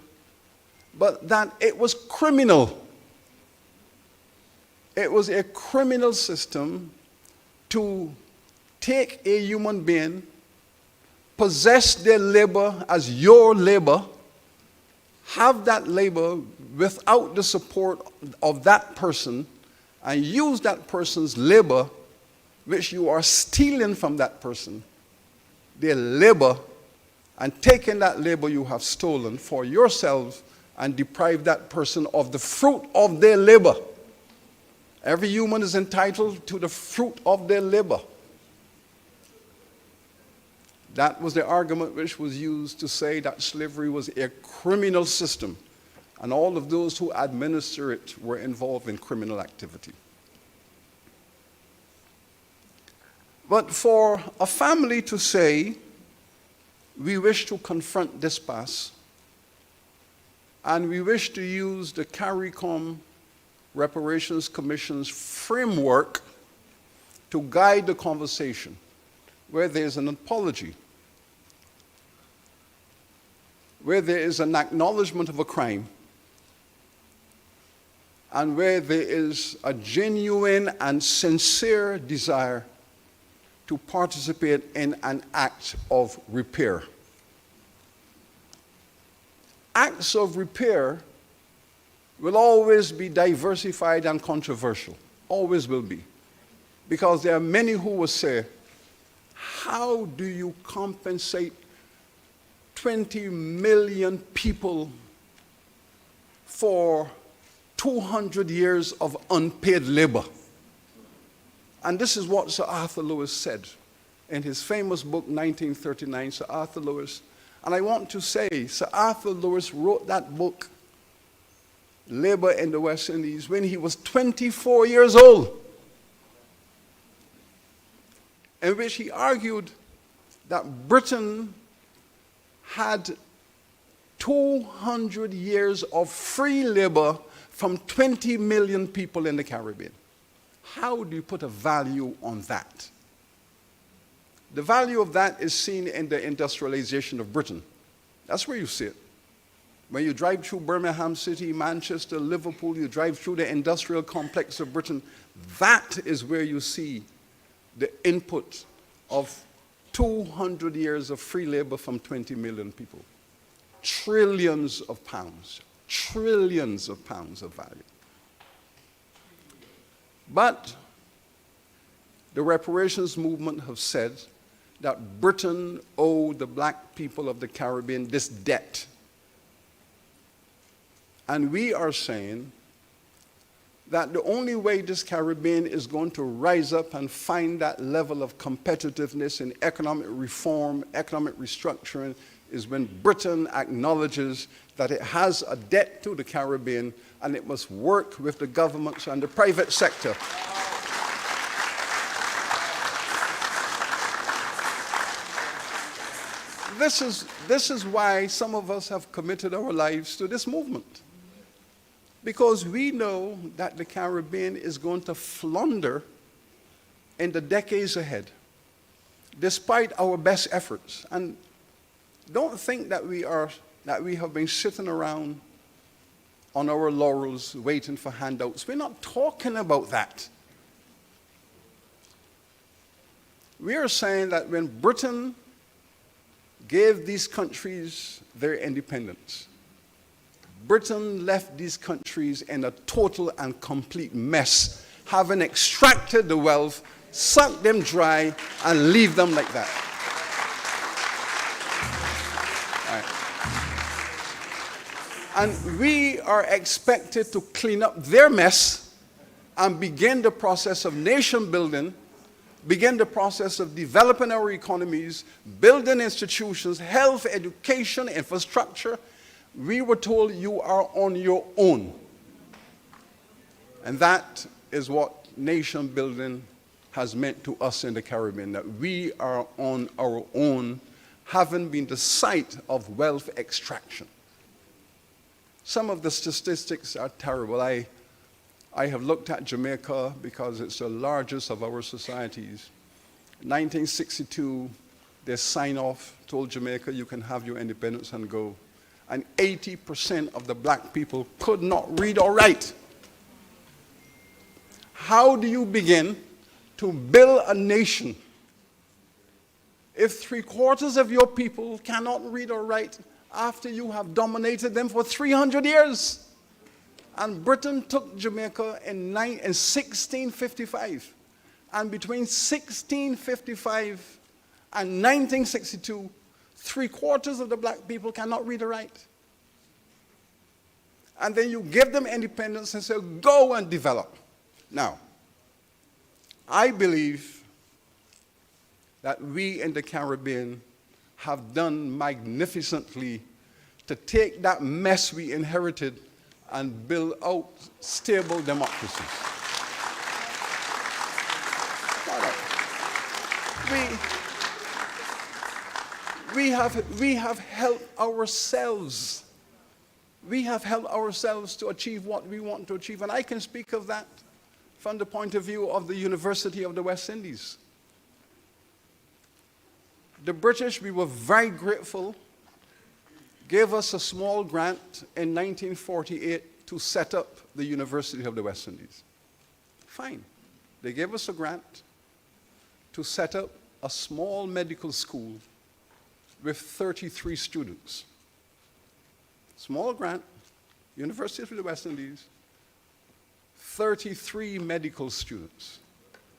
but that it was criminal. It was a criminal system to take a human being, possess their labor as your labor, have that labor without the support of that person, and use that person's labor, which you are stealing from that person, their labor, and taking that labor you have stolen for yourselves and deprive that person of the fruit of their labor. Every human is entitled to the fruit of their labor. That was the argument which was used to say that slavery was a criminal system, and all of those who administer it were involved in criminal activity. But for a family to say, we wish to confront this past, and we wish to use the CARICOM Reparations Commission's framework to guide the conversation, where there is an apology, where there is an acknowledgement of a crime, and where there is a genuine and sincere desire to participate in an act of repair. Acts of repair will always be diversified and controversial, always will be, because there are many who will say, how do you compensate 20 million people for 200 years of unpaid labor? And this is what Sir Arthur Lewis said in his famous book, 1939, Sir Arthur Lewis. And I want to say, Sir Arthur Lewis wrote that book, Labor in the West Indies, when he was 24 years old, in which he argued that Britain had 200 years of free labor from 20 million people in the Caribbean. How do you put a value on that? The value of that is seen in the industrialization of Britain. That's where you see it. When you drive through Birmingham City, Manchester, Liverpool, you drive through the industrial complex of Britain, that is where you see the input of 200 years of free labor from 20 million people. Trillions of pounds of value. But the reparations movement have said that Britain owed the black people of the Caribbean this debt. And we are saying that the only way this Caribbean is going to rise up and find that level of competitiveness in economic reform, economic restructuring, is when Britain acknowledges that it has a debt to the Caribbean and it must work with the governments and the private sector. This is why some of us have committed our lives to this movement. Because we know that the Caribbean is going to flounder in the decades ahead, despite our best efforts. And don't think that we have been sitting around on our laurels waiting for handouts. We're not talking about that. We are saying that when Britain gave these countries their independence, Britain left these countries in a total and complete mess having extracted the wealth, suck them dry, and leave them like that. And we are expected to clean up their mess and begin the process of nation building, begin the process of developing our economies, building institutions, health, education, infrastructure. We were told you are on your own. And that is what nation building has meant to us in the Caribbean, that we are on our own, having been the site of wealth extraction. Some of the statistics are terrible. I have looked at Jamaica because it's the largest of our societies. In 1962, they signed off, told Jamaica you can have your independence and go. And 80% of the black people could not read or write. How do you begin to build a nation if 3/4 of your people cannot read or write after you have dominated them for 300 years? And Britain took Jamaica in 1655. And between 1655 and 1962, 3/4 of the black people cannot read or write. And then you give them independence and say, go and develop. Now, I believe that we in the Caribbean have done magnificently to take that mess we inherited and build out stable democracies. We have helped ourselves. We have helped ourselves to achieve what we want to achieve. And I can speak of that from the point of view of the University of the West Indies. The British, we were very grateful, gave us a small grant in 1948 to set up the University of the West Indies. Fine. They gave us a grant to set up a small medical school with 33 students. Small grant, University of the West Indies, 33 medical students.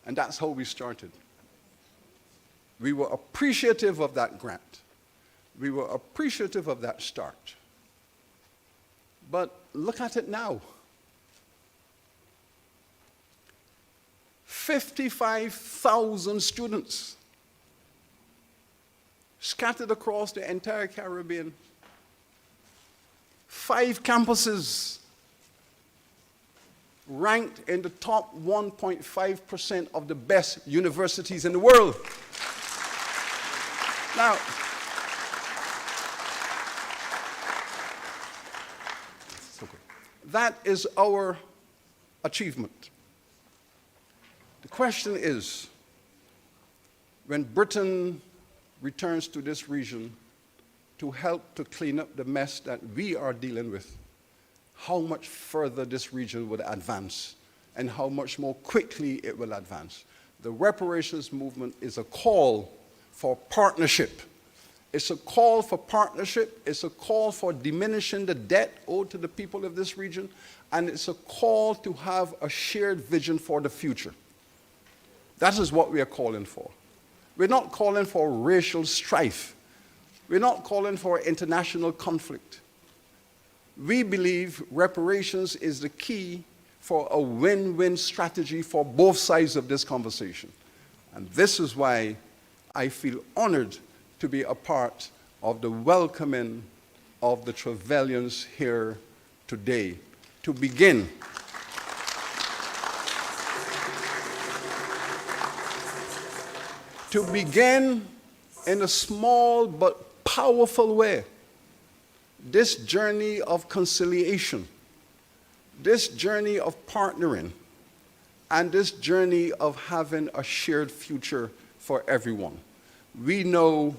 And that's how we started. We were appreciative of that grant. We were appreciative of that start. But look at it now. 55,000 students scattered across the entire Caribbean. 5 campuses ranked in the top 1.5% of the best universities in the world. Now, that is our achievement. The question is, when Britain returns to this region to help to clean up the mess that we are dealing with, how much further this region would advance and how much more quickly it will advance. The reparations movement is a call for partnership. It's a call for partnership. It's a call for diminishing the debt owed to the people of this region. And it's a call to have a shared vision for the future. That is what we are calling for. We're not calling for racial strife. We're not calling for international conflict. We believe reparations is the key for a win-win strategy for both sides of this conversation. And this is why I feel honored to be a part of the welcoming of the Trevelyan's here today. To begin, in a small but powerful way, this journey of conciliation, this journey of partnering, and this journey of having a shared future for everyone. We know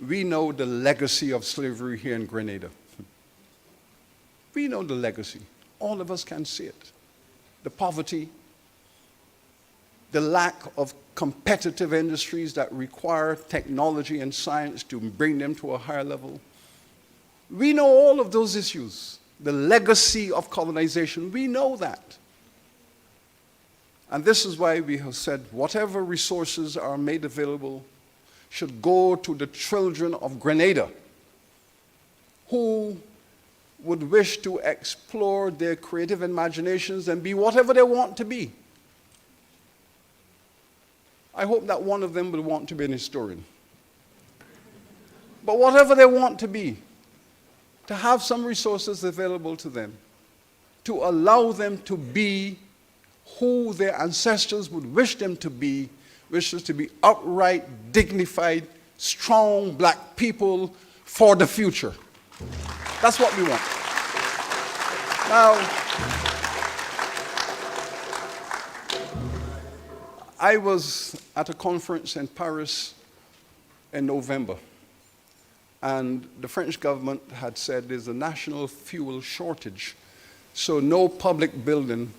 the legacy of slavery here in Grenada. We know the legacy. All of us can see it. The poverty, the lack of competitive industries that require technology and science to bring them to a higher level. We know all of those issues. The legacy of colonization, we know that. And this is why we have said whatever resources are made available should go to the children of Grenada who would wish to explore their creative imaginations and be whatever they want to be. I hope that one of them will want to be an historian. But whatever they want to be, to have some resources available to them, to allow them to be who their ancestors would wish them to be, which is to be upright, dignified, strong black people for the future. That's what we want. Now, I was at a conference in Paris in November, and the French government had said there's a national fuel shortage, so no public building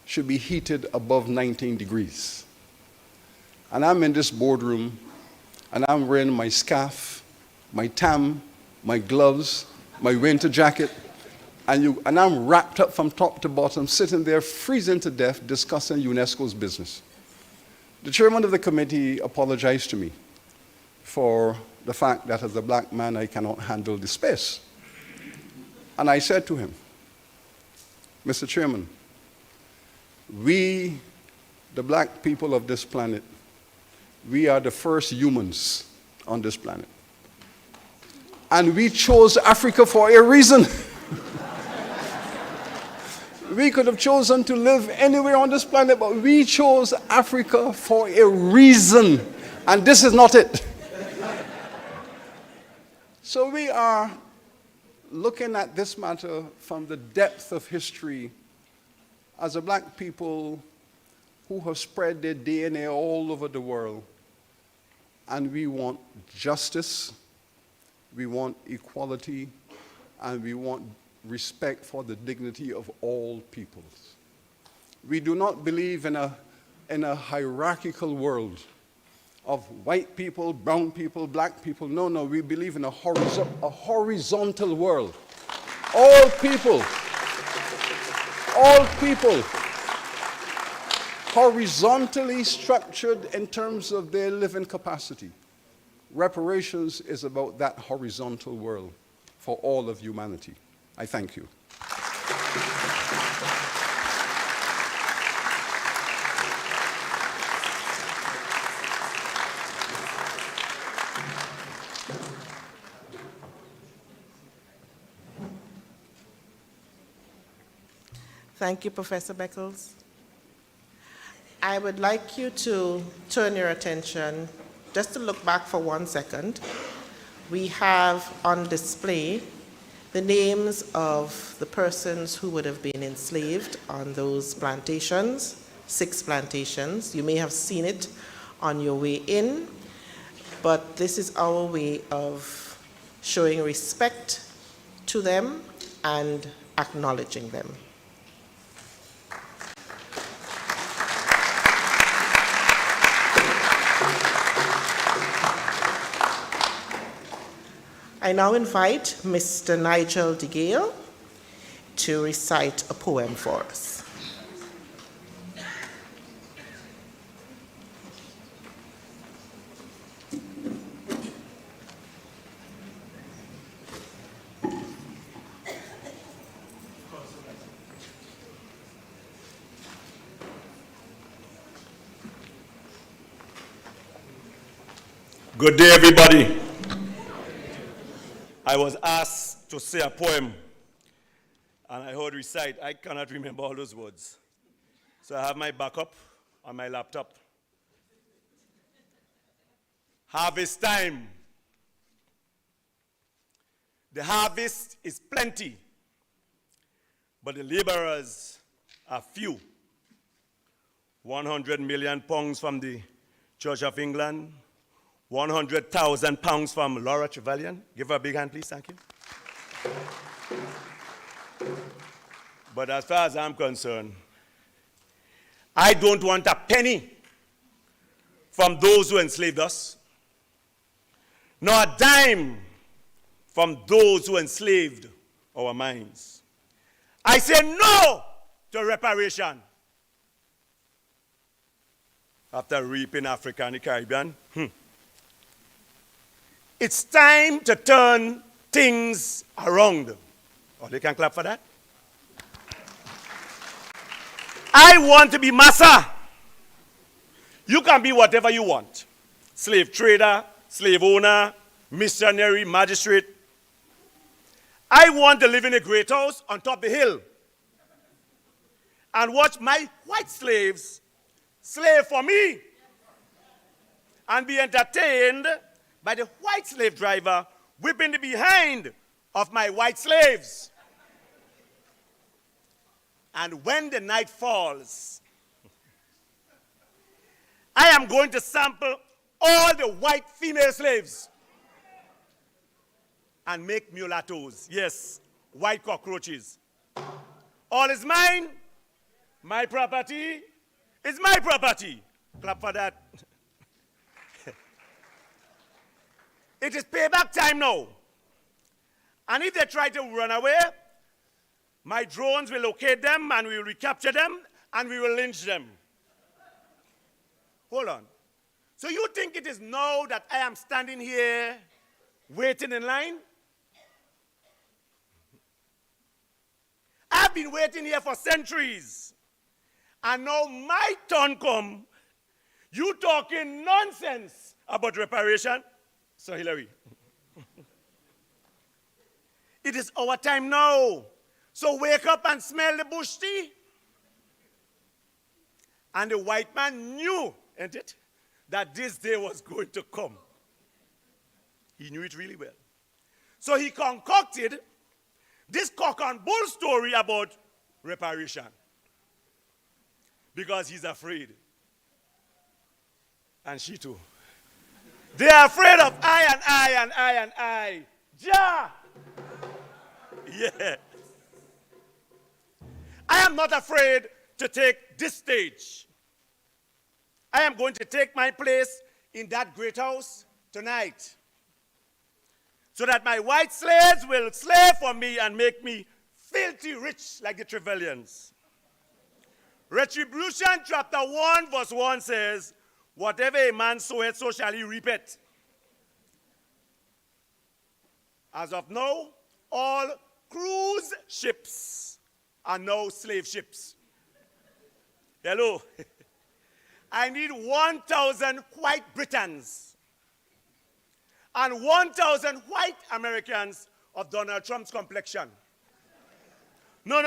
should be heated above 19 degrees. And I'm in this boardroom, and I'm wearing my scarf, my tam, my gloves, my winter jacket, and I'm wrapped up from top to bottom, sitting there freezing to death, discussing UNESCO's business. The chairman of the committee apologized to me for the fact that as a black man, I cannot handle the space. And I said to him, Mr. Chairman, we, the black people of this planet, we are the first humans on this planet. And we chose Africa for a reason. We could have chosen to live anywhere on this planet, but we chose Africa for a reason. And this is not it. So we are looking at this matter from the depth of history as a black people who have spread their DNA all over the world. And we want justice, we want equality, and we want respect for the dignity of all peoples. We do not believe in a hierarchical world of white people, brown people, black people. No, no, we believe in a horizontal world. All people, horizontally structured in terms of their living capacity. Reparations is about that horizontal world for all of humanity. I thank you. Thank you, Professor Beckles. I would like you to turn your attention, just to look back for 1 second. We have on display the names of the persons who would have been enslaved on those plantations, 6 plantations. You may have seen it on your way in, but this is our way of showing respect to them and acknowledging them. I now invite Mr. Nigel DeGale to recite a poem for us. Good day, everybody. I was asked to say a poem, and I heard recite. I cannot remember all those words. So I have my backup on my laptop. Harvest time. The harvest is plenty, but the laborers are few. 100 million pounds from the Church of England, 100,000 pounds from Laura Trevelyan. Give her a big hand, please. Thank you. But as far as I'm concerned, I don't want a penny from those who enslaved us, nor a dime from those who enslaved our minds. I say no to reparation. After reaping Africa and the Caribbean, it's time to turn things around. Oh, they can clap for that? I want to be massa. You can be whatever you want. Slave trader, slave owner, missionary, magistrate. I want to live in a great house on top of the hill and watch my white slaves slave for me and be entertained by the white slave driver whipping the behind of my white slaves. And when the night falls, I am going to sample all the white female slaves and make mulattoes. Yes, white cockroaches. All is mine. My property is my property. Clap for that. It is payback time now. And if they try to run away, my drones will locate them and we will recapture them and we will lynch them. Hold on. So you think it is now that I am standing here waiting in line? I've been waiting here for centuries. And now my turn come. You talking nonsense about reparation? So Hillary. It is our time now. So wake up and smell the bush tea. And the white man knew, ain't it, that this day was going to come. He knew it really well. So he concocted this cock and bull story about reparation. Because he's afraid. And she too. They are afraid of I and I and I and I. Ja! Yeah. I am not afraid to take this stage. I am going to take my place in that great house tonight so that my white slaves will slave for me and make me filthy rich like the Trevelyan's. Retribution chapter 1 verse 1 says, whatever a man soweth, so shall he reap it. As of now, all cruise ships are now slave ships. Hello. I need 1,000 white Britons and 1,000 white Americans of Donald Trump's complexion. No.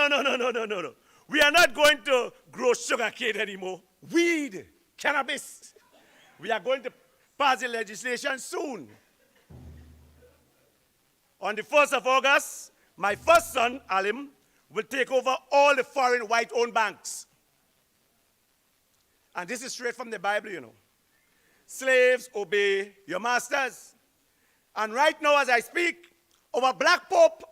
We are not going to grow sugarcane anymore. Weed, cannabis. We are going to pass the legislation soon. On the 1st of August, my first son, Alim, will take over all the foreign white-owned banks. And this is straight from the Bible, you know. Slaves, obey your masters. And right now, as I speak, our black pope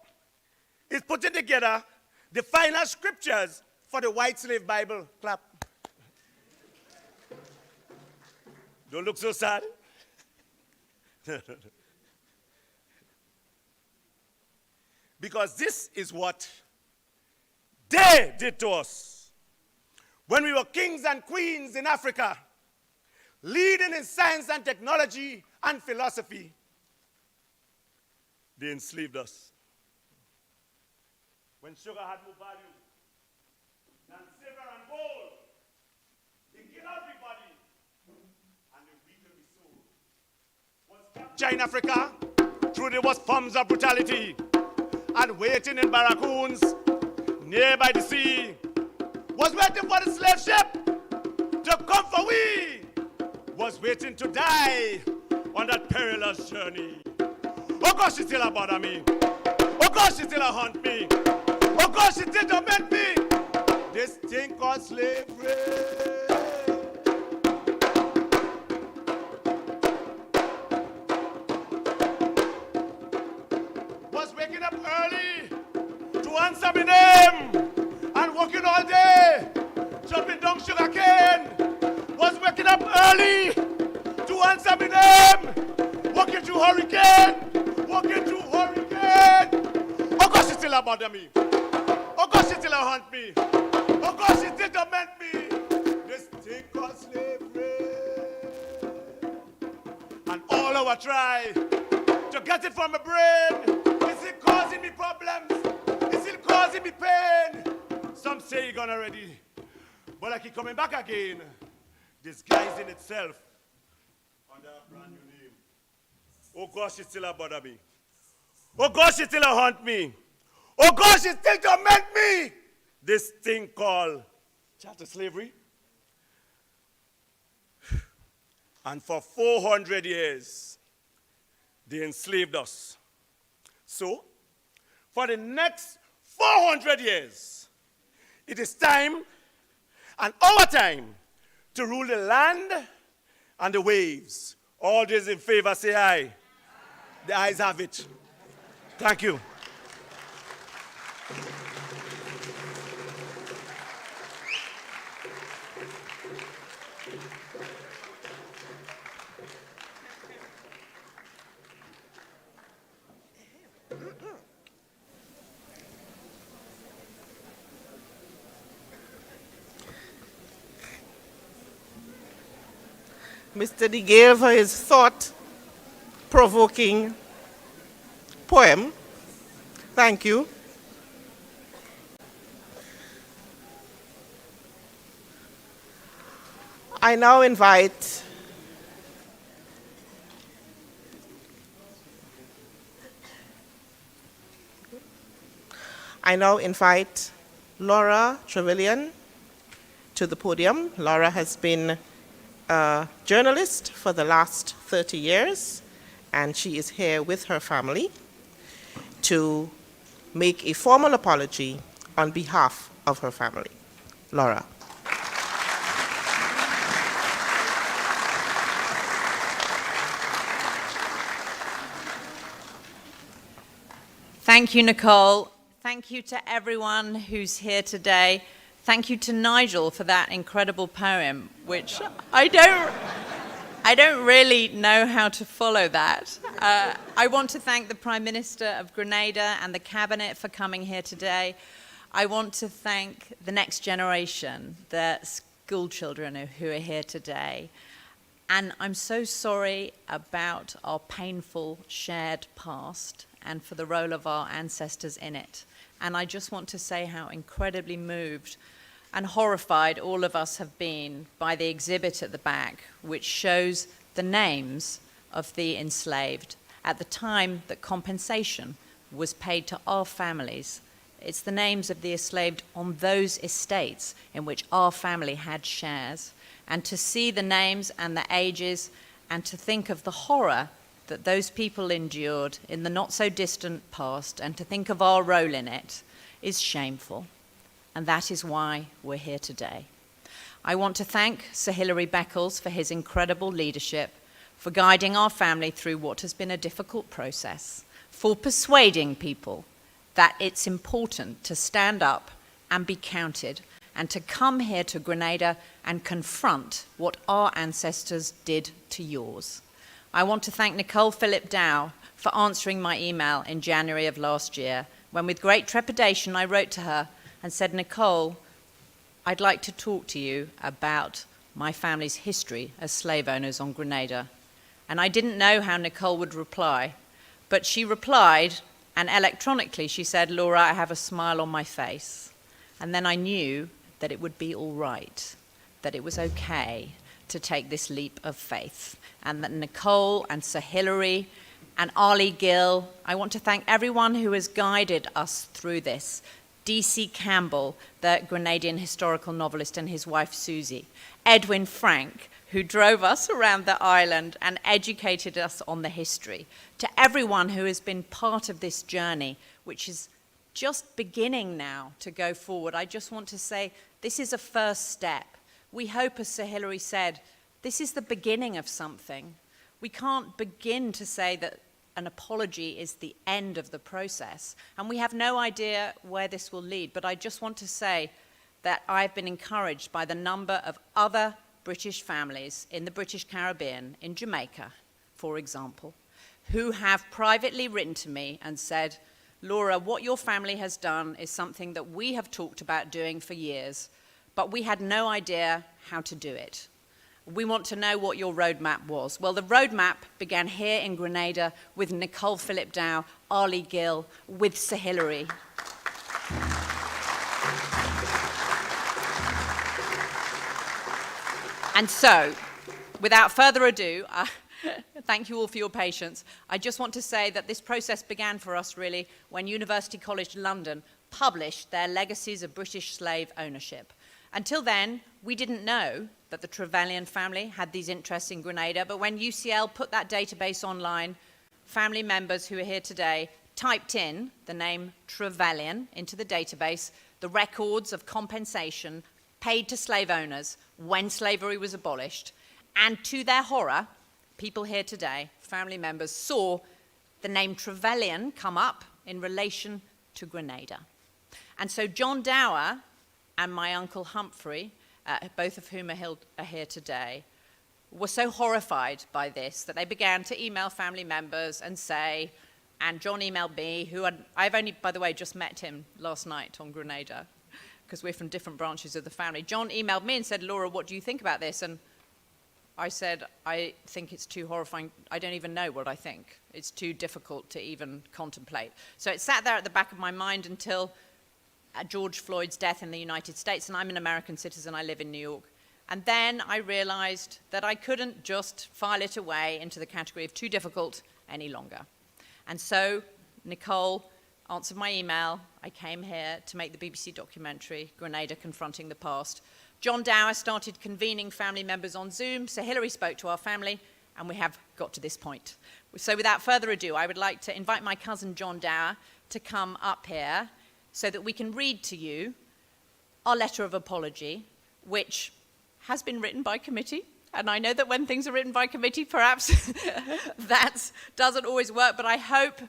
is putting together the final scriptures for the white slave Bible. Clap. Don't look so sad. Because this is what they did to us. When we were kings and queens in Africa, leading in science and technology and philosophy, they enslaved us. When sugar had more value than silver and gold, they killed everybody, and the wheat will be sold. Was captured in Africa through the worst forms of brutality, and waiting in barracoons near by the sea, was waiting for the slave ship to come for we, was waiting to die on that perilous journey. Oh God, she still a bother me. Oh God, she still a hunt me. Oh God, she still torment me. This thing called slavery. Was waking up early to answer my name and working all day, chopping down sugar cane. Was waking up early to answer my name, walking through hurricane. Oh God, she still a bother me. Oh God, she still a hunt me. Oh Oh gosh, it still torment me. This thing called slavery. And all our try to get it from my brain. It's still causing me problems. It's still causing me pain. Some say it's gone already. But I keep coming back again. Disguising itself under a brand new name. Oh gosh, it still a bother me. Oh gosh, it still a haunt me. Oh gosh, it still torment me. This thing called chattel slavery. And for 400 years, they enslaved us. So, for the next 400 years, it is time and our time to rule the land and the waves. All those in favor say aye. The ayes have it. Thank you. Mr. De Gale for his thought-provoking poem. Thank you. I now invite Laura Trevelyan to the podium. Laura has been a journalist for the last 30 years, and she is here with her family to make a formal apology on behalf of her family. Laura. Thank you, Nicole. Thank you to everyone who's here today. Thank you to Nigel for that incredible poem, which I don't really know how to follow that. I want to thank the Prime Minister of Grenada and the Cabinet for coming here today. I want to thank the next generation, the school children who are here today. And I'm so sorry about our painful shared past and for the role of our ancestors in it. And I just want to say how incredibly moved and horrified all of us have been by the exhibit at the back, which shows the names of the enslaved at the time that compensation was paid to our families. It's the names of the enslaved on those estates in which our family had shares. And to see the names and the ages and to think of the horror that those people endured in the not-so-distant past and to think of our role in it is shameful. And that is why we're here today. I want to thank Sir Hilary Beckles for his incredible leadership, for guiding our family through what has been a difficult process, for persuading people that it's important to stand up and be counted and to come here to Grenada and confront what our ancestors did to yours. I want to thank Nicole Phillip Dow for answering my email in January of last year, when with great trepidation I wrote to her and said, Nicole, I'd like to talk to you about my family's history as slave owners on Grenada. And I didn't know how Nicole would reply, but she replied, and electronically she said, Laura, I have a smile on my face. And then I knew that it would be all right, that it was okay to take this leap of faith, and that Nicole and Sir Hilary and Arlie Gill, I want to thank everyone who has guided us through this. D.C. Campbell, the Grenadian historical novelist, and his wife Susie. Edwin Frank, who drove us around the island and educated us on the history. To everyone who has been part of this journey, which is just beginning now to go forward, I just want to say this is a first step. We hope, as Sir Hilary said, this is the beginning of something. We can't begin to say that an apology is the end of the process, and we have no idea where this will lead, but I just want to say that I've been encouraged by the number of other British families in the British Caribbean, in Jamaica, for example, who have privately written to me and said, Laura, what your family has done is something that we have talked about doing for years, but we had no idea how to do it. We want to know what your roadmap was. Well, the roadmap began here in Grenada with Nicole Philip Dow, Ali Gill, with Sir Hilary. And so, without further ado, thank you all for your patience. I just want to say that this process began for us really when University College London published their Legacies of British Slave Ownership. Until then, we didn't know that the Trevelyan family had these interests in Grenada, but when UCL put that database online, family members who are here today typed in the name Trevelyan into the database, the records of compensation paid to slave owners when slavery was abolished, and to their horror, people here today, family members, saw the name Trevelyan come up in relation to Grenada. And so John Dower and my uncle Humphrey, both of whom are here today, were so horrified by this that they began to email family members and say, and John emailed me, I've only, by the way, just met him last night on Grenada, because we're from different branches of the family. John emailed me and said, Laura, what do you think about this? And I said, I think it's too horrifying. I don't even know what I think. It's too difficult to even contemplate. So it sat there at the back of my mind until George Floyd's death in the United States, and I'm an American citizen, I live in New York. And then I realized that I couldn't just file it away into the category of too difficult any longer. And so Nicole answered my email. I came here to make the BBC documentary, Grenada Confronting the Past. John Dower started convening family members on Zoom. Sir Hilary spoke to our family, and we have got to this point. So without further ado, I would like to invite my cousin John Dower to come up here so that we can read to you our letter of apology, which has been written by committee. And I know that when things are written by committee, perhaps that doesn't always work, but I hope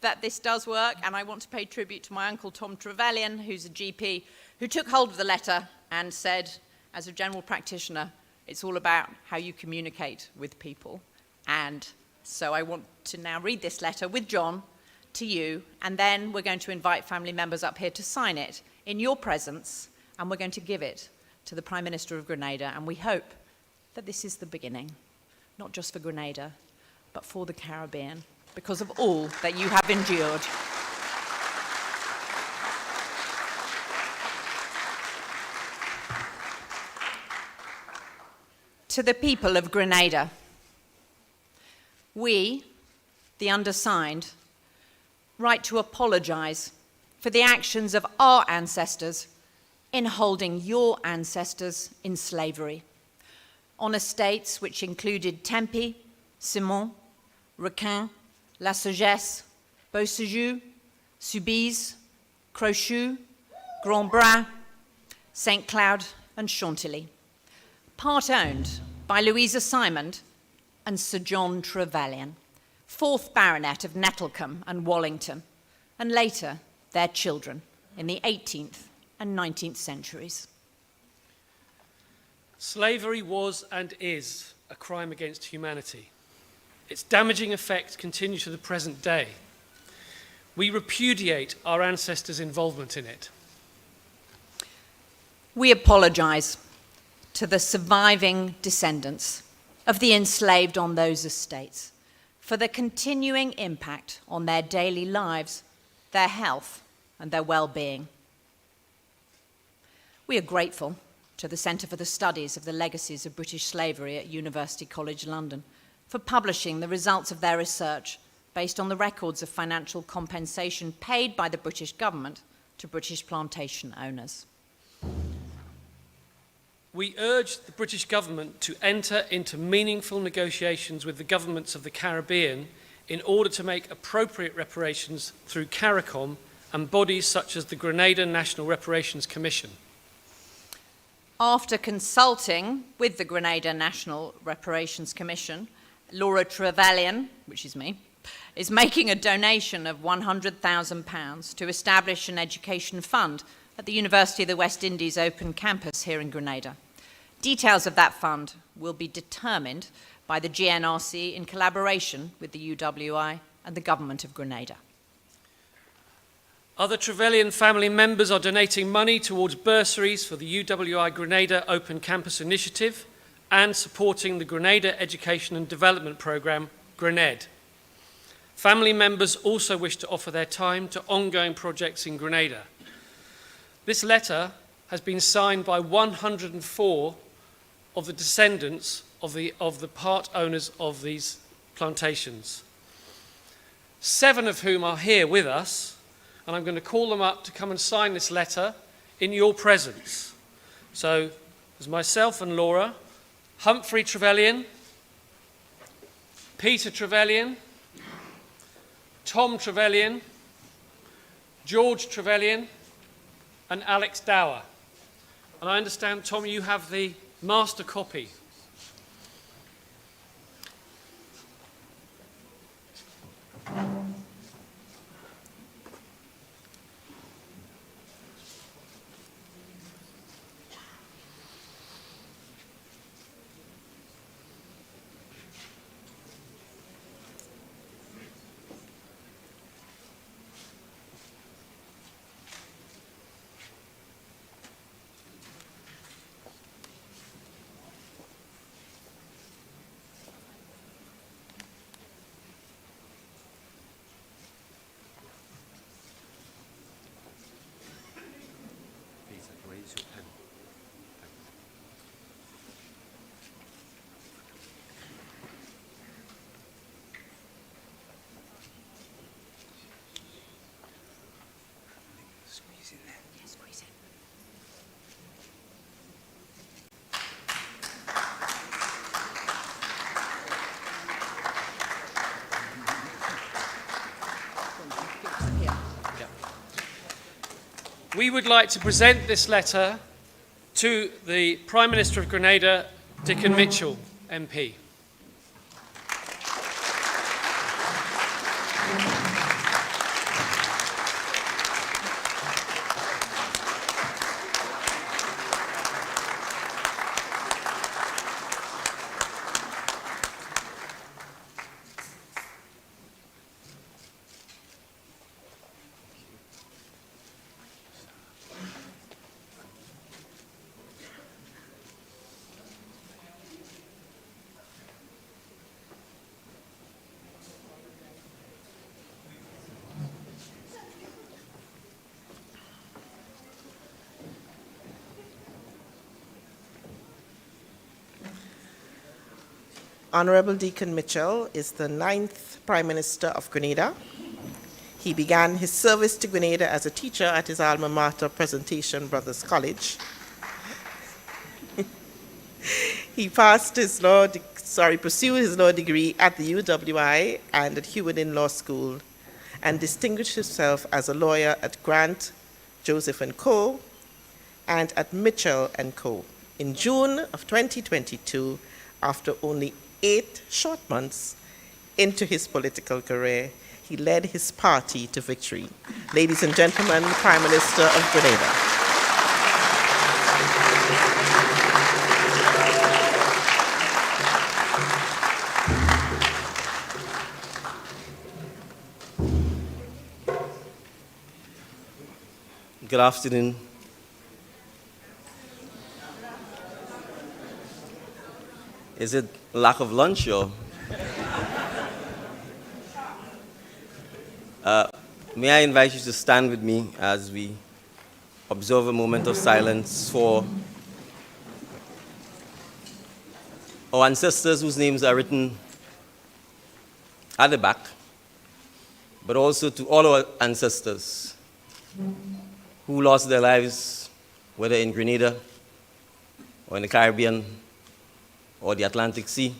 that this does work, and I want to pay tribute to my uncle Tom Trevelyan, who's a GP, who took hold of the letter and said, as a general practitioner, it's all about how you communicate with people. And so I want to now read this letter with John to you, and then we're going to invite family members up here to sign it in your presence, and we're going to give it to the Prime Minister of Grenada, and we hope that this is the beginning, not just for Grenada, but for the Caribbean, because of all that you have endured. To the people of Grenada, we, the undersigned, write to apologize for the actions of our ancestors in holding your ancestors in slavery on estates which included Tempe, Simon, Requin, La Sagesse, Beauséjour, Soubise, Crochou, Grand Bras, St. Cloud, and Chantilly, part owned by Louisa Simond and Sir John Trevelyan, 4th Baronet of Nettlecombe and Wallington, and later their children in the 18th and 19th centuries. Slavery was and is a crime against humanity. Its damaging effects continue to the present day. We repudiate our ancestors' involvement in it. We apologize to the surviving descendants of the enslaved on those estates for the continuing impact on their daily lives, their health, and their well-being. We are grateful to the Centre for the Studies of the Legacies of British Slavery at University College London for publishing the results of their research based on the records of financial compensation paid by the British government to British plantation owners. We urge the British government to enter into meaningful negotiations with the governments of the Caribbean in order to make appropriate reparations through CARICOM and bodies such as the Grenada National Reparations Commission. After consulting with the Grenada National Reparations Commission, Laura Trevelyan, which is me, is making a donation of £100,000 to establish an education fund at the University of the West Indies Open Campus here in Grenada. Details of that fund will be determined by the GNRC in collaboration with the UWI and the Government of Grenada. Other Trevelyan family members are donating money towards bursaries for the UWI Grenada Open Campus Initiative and supporting the Grenada Education and Development Programme, Grenada. Family members also wish to offer their time to ongoing projects in Grenada. This letter has been signed by 104 of the descendants of the part owners of these plantations, 7 of whom are here with us, and I'm going to call them up to come and sign this letter in your presence. So there's myself and Laura, Humphrey Trevelyan, Peter Trevelyan, Tom Trevelyan, George Trevelyan, and Alex Dower. And I understand, Tom, you have the master copy. We would like to present this letter to the Prime Minister of Grenada, Dickon Mitchell, MP. Honorable Deacon Mitchell is the 9th Prime Minister of Grenada. He began his service to Grenada as a teacher at his alma mater, Presentation Brothers College. He pursued his law degree at the UWI and at Hewardin Law School, and distinguished himself as a lawyer at Grant, Joseph & Co. and at Mitchell & Co. In June of 2022, after only 8 short months into his political career, he led his party to victory. Ladies and gentlemen, Prime Minister of Grenada. Good afternoon. Is it lack of lunch or? May I invite you to stand with me as we observe a moment of silence for our ancestors whose names are written at the back, but also to all our ancestors who lost their lives, whether in Grenada or in the Caribbean or the Atlantic Sea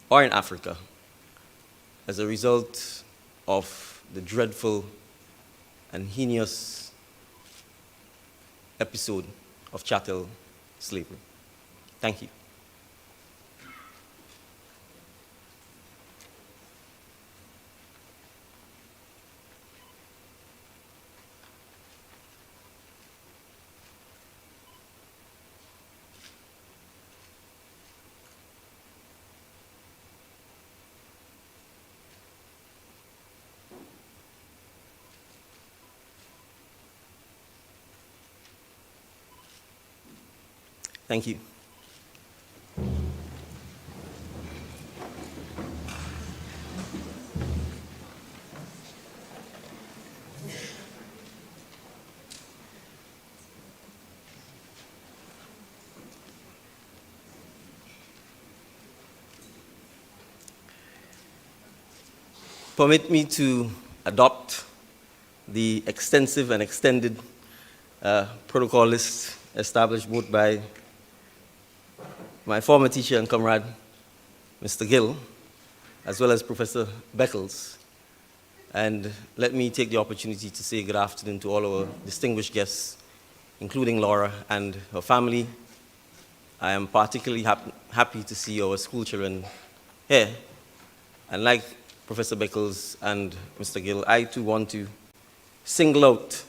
or in Africa, as a result of the dreadful and heinous episode of chattel slavery. Thank you. Thank you. Permit me to adopt the extensive and extended protocol list established both by my former teacher and comrade, Mr. Gill, as well as Professor Beckles. And let me take the opportunity to say good afternoon to all our distinguished guests, including Laura and her family. I am particularly happy to see our school children here. And like Professor Beckles and Mr. Gill, I too want to single out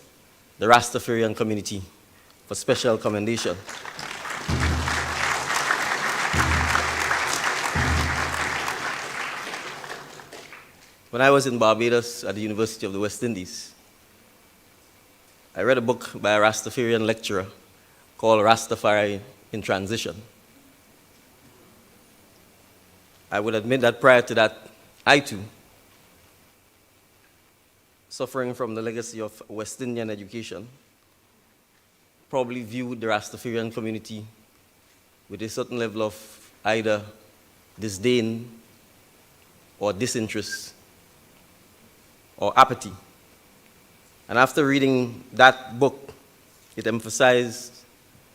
the Rastafarian community for special commendation. When I was in Barbados at the University of the West Indies, I read a book by a Rastafarian lecturer called Rastafari in Transition. I would admit that prior to that, I too, suffering from the legacy of West Indian education, probably viewed the Rastafarian community with a certain level of either disdain or disinterest or apathy. And after reading that book, it emphasized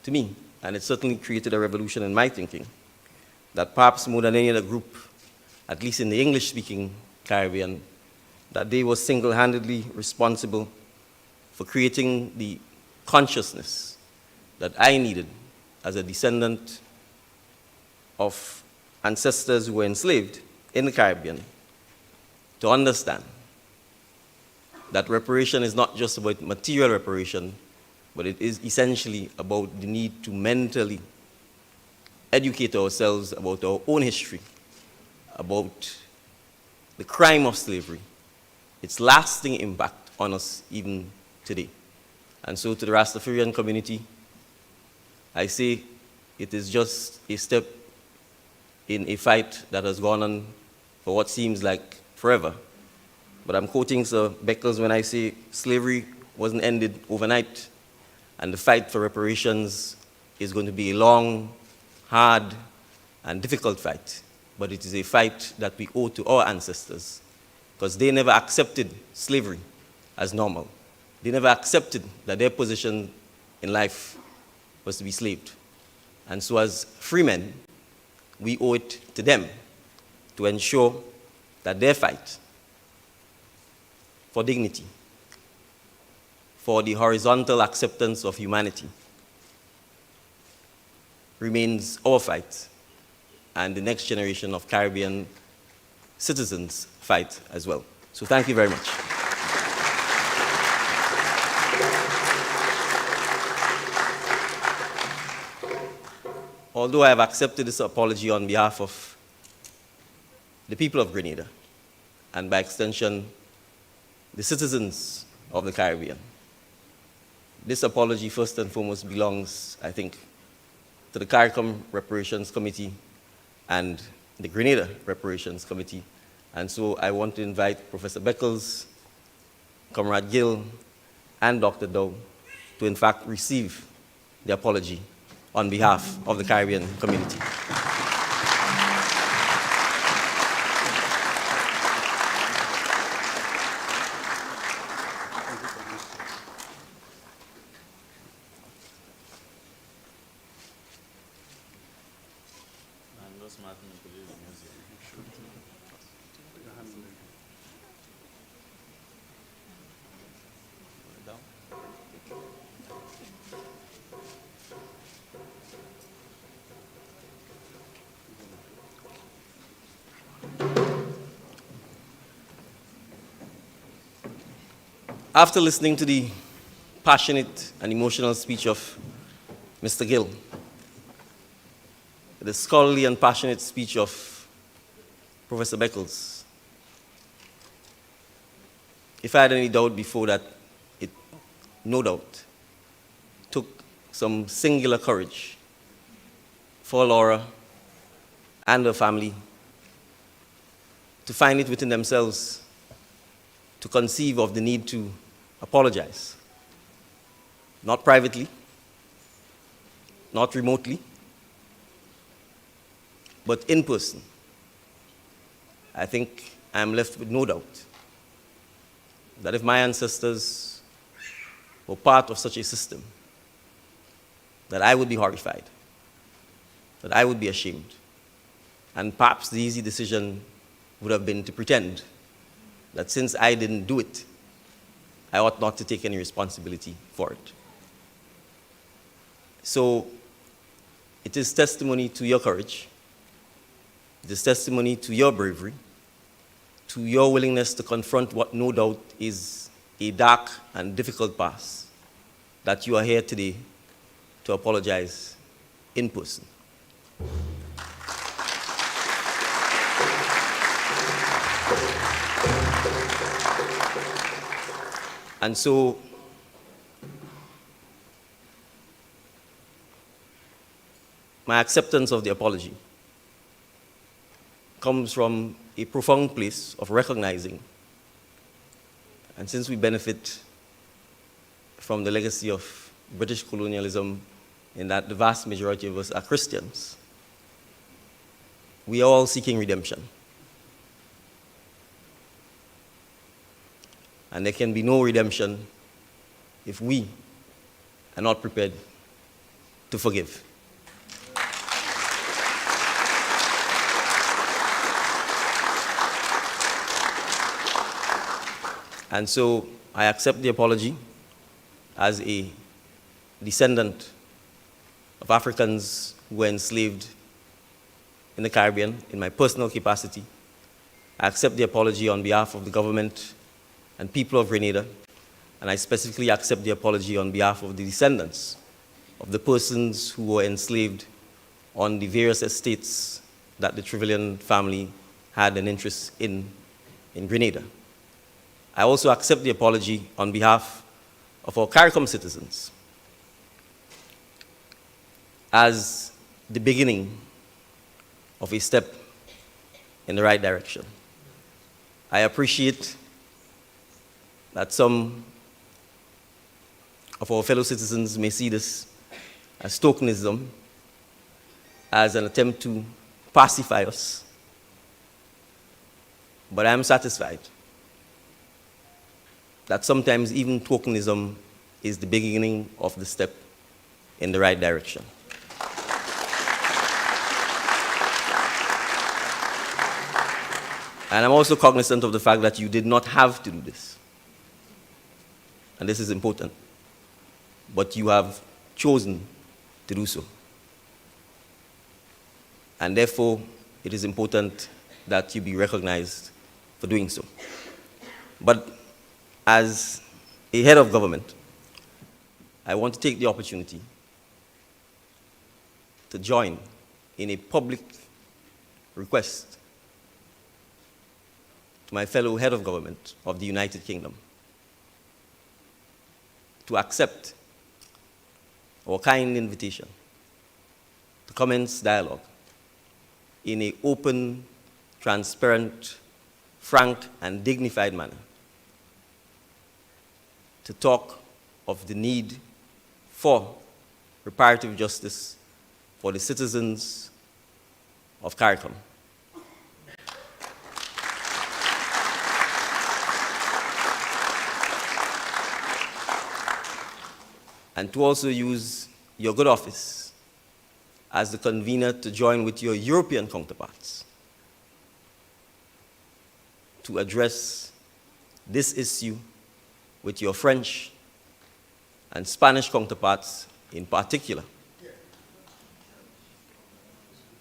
to me, and it certainly created a revolution in my thinking, that perhaps more than any other group, at least in the English-speaking Caribbean, that they were single-handedly responsible for creating the consciousness that I needed as a descendant of ancestors who were enslaved in the Caribbean to understand that reparation is not just about material reparation, but it is essentially about the need to mentally educate ourselves about our own history, about the crime of slavery, its lasting impact on us even today. And so to the Rastafarian community, I say it is just a step in a fight that has gone on for what seems like forever. But I'm quoting Sir Beckles when I say slavery wasn't ended overnight, and the fight for reparations is going to be a long, hard, and difficult fight. But it is a fight that we owe to our ancestors, because they never accepted slavery as normal. They never accepted that their position in life was to be slaved. And so as free men, we owe it to them to ensure that their fight for dignity, for the horizontal acceptance of humanity, remains our fight, and the next generation of Caribbean citizens fight as well. So thank you very much. Although I have accepted this apology on behalf of the people of Grenada, and by extension, the citizens of the Caribbean, this apology first and foremost belongs, I think, to the CARICOM Reparations Committee and the Grenada Reparations Committee. And so I want to invite Professor Beckles, Comrade Gill, and Dr. Dow to in fact receive the apology on behalf of the Caribbean community. After listening to the passionate and emotional speech of Mr. Gill, the scholarly and passionate speech of Professor Beckles, if I had any doubt before that, it no doubt took some singular courage for Laura and her family to find it within themselves to conceive of the need to apologize. Not privately, not remotely, but in person. I think I'm left with no doubt that if my ancestors were part of such a system, that I would be horrified, that I would be ashamed. And perhaps the easy decision would have been to pretend that since I didn't do it, I ought not to take any responsibility for it. So it is testimony to your courage, it is testimony to your bravery, to your willingness to confront what no doubt is a dark and difficult past, that you are here today to apologize in person. And so, my acceptance of the apology comes from a profound place of recognizing, and since we benefit from the legacy of British colonialism in that the vast majority of us are Christians, we are all seeking redemption. And there can be no redemption if we are not prepared to forgive. And so I accept the apology as a descendant of Africans who were enslaved in the Caribbean in my personal capacity. I accept the apology on behalf of the government and people of Grenada, and I specifically accept the apology on behalf of the descendants of the persons who were enslaved on the various estates that the Trevelyan family had an interest in Grenada. I also accept the apology on behalf of our CARICOM citizens as the beginning of a step in the right direction. I appreciate that some of our fellow citizens may see this as tokenism, as an attempt to pacify us, but I am satisfied that sometimes even tokenism is the beginning of the step in the right direction. And I'm also cognizant of the fact that you did not have to do this. And this is important. But you have chosen to do so. And therefore, it is important that you be recognized for doing so. But as a head of government, I want to take the opportunity to join in a public request to my fellow head of government of the United Kingdom to accept our kind invitation to commence dialogue in an open, transparent, frank, and dignified manner to talk of the need for reparative justice for the citizens of CARICOM. And to also use your good office as the convener to join with your European counterparts to address this issue with your French and Spanish counterparts in particular.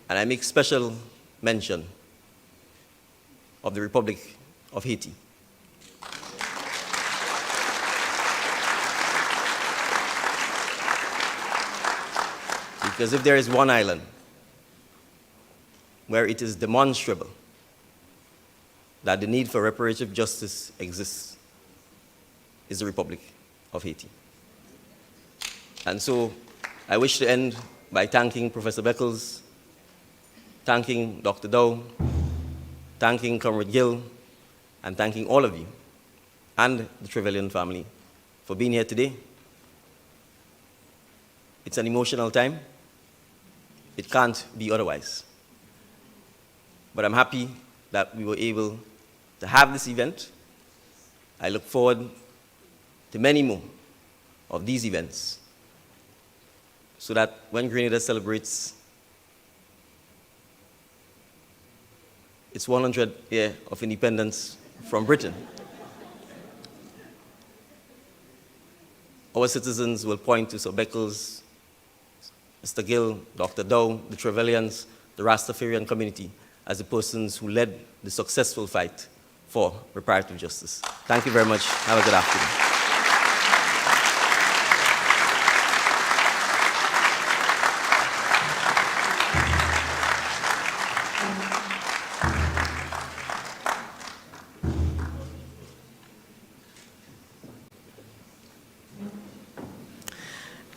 And I make special mention of the Republic of Haiti. Because if there is one island where it is demonstrable that the need for reparative justice exists, is the Republic of Haiti. And so I wish to end by thanking Professor Beckles, thanking Dr. Dow, thanking Comrade Gill, and thanking all of you and the Trevelyan family for being here today. It's an emotional time. It can't be otherwise. But I'm happy that we were able to have this event. I look forward to many more of these events so that when Grenada celebrates its 100th year of independence from Britain, our citizens will point to Sir Beckles, Mr. Gill, Dr. Dow, the Trevelyan's, the Rastafarian community as the persons who led the successful fight for reparative justice. Thank you very much. Have a good afternoon.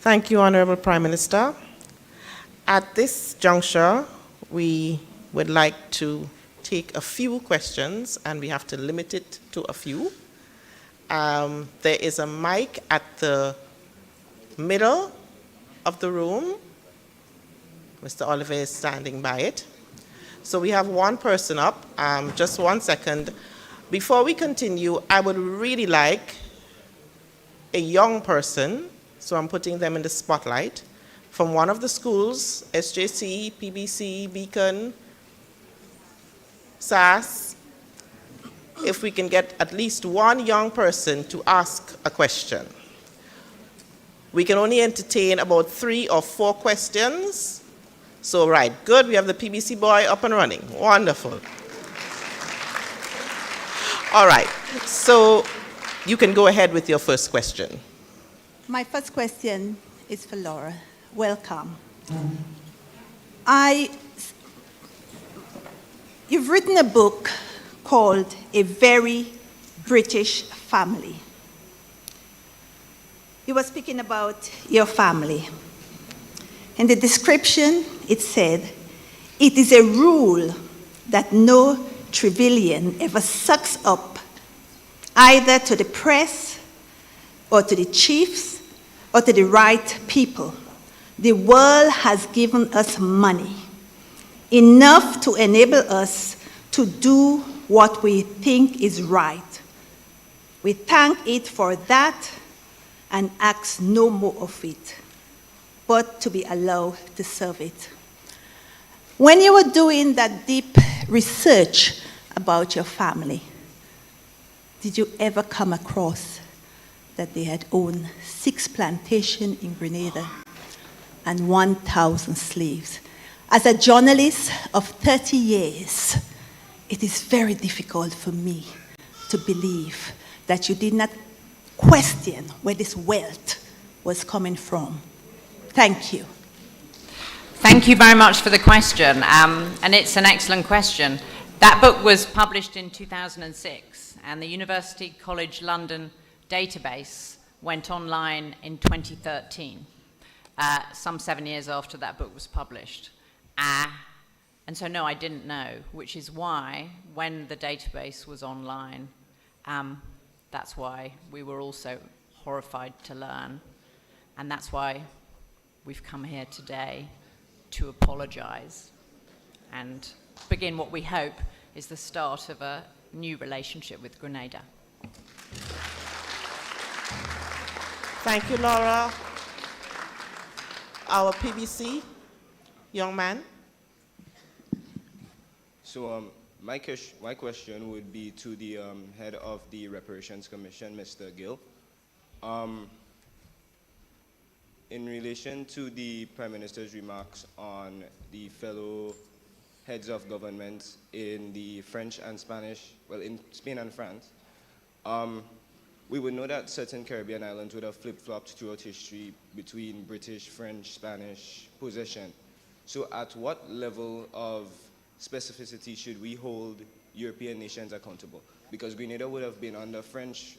Thank you, Honorable Prime Minister. At this juncture, we would like to take a few questions, and we have to limit it to a few. There is a mic at the middle of the room. Mr. Oliver is standing by it. So we have one person up. Just 1 second. Before we continue, I would really like a young person, so I'm putting them in the spotlight, from one of the schools, SJC, PBC, Beacon, SAS, if we can get at least one young person to ask a question. We can only entertain about 3 or 4 questions. So, right, good, we have the PBC boy up and running. Wonderful. All right, so you can go ahead with your first question. My first question is for Laura. Welcome. You've written a book called A Very British Family. You were speaking about your family. In the description, it said, "It is a rule that no Trevelyan ever sucks up either to the press or to the chiefs or to the right people. The world has given us money, enough to enable us to do what we think is right. We thank it for that and ask no more of it, but to be allowed to serve it." When you were doing that deep research about your family, did you ever come across that they had owned 6 plantations in Grenada and 1,000 slaves? As a journalist of 30 years, it is very difficult for me to believe that you did not question where this wealth was coming from. Thank you. Thank you very much for the question, and it's an excellent question. That book was published in 2006, and the University College London database went online in 2013, some 7 years after that book was published. And so, no, I didn't know, which is why, when the database was online, that's why we were also horrified to learn. And that's why we've come here today to apologize and begin what we hope is the start of a new relationship with Grenada. Thank you, Laura. Our PBC young man. So my question would be to the head of the Reparations Commission, Mr. Gill. In relation to the Prime Minister's remarks on the fellow heads of government in the French and Spanish, well, in Spain and France, we would know that certain Caribbean islands would have flip-flopped throughout history between British, French, Spanish possession. So at what level of specificity should we hold European nations accountable? Because Grenada would have been under French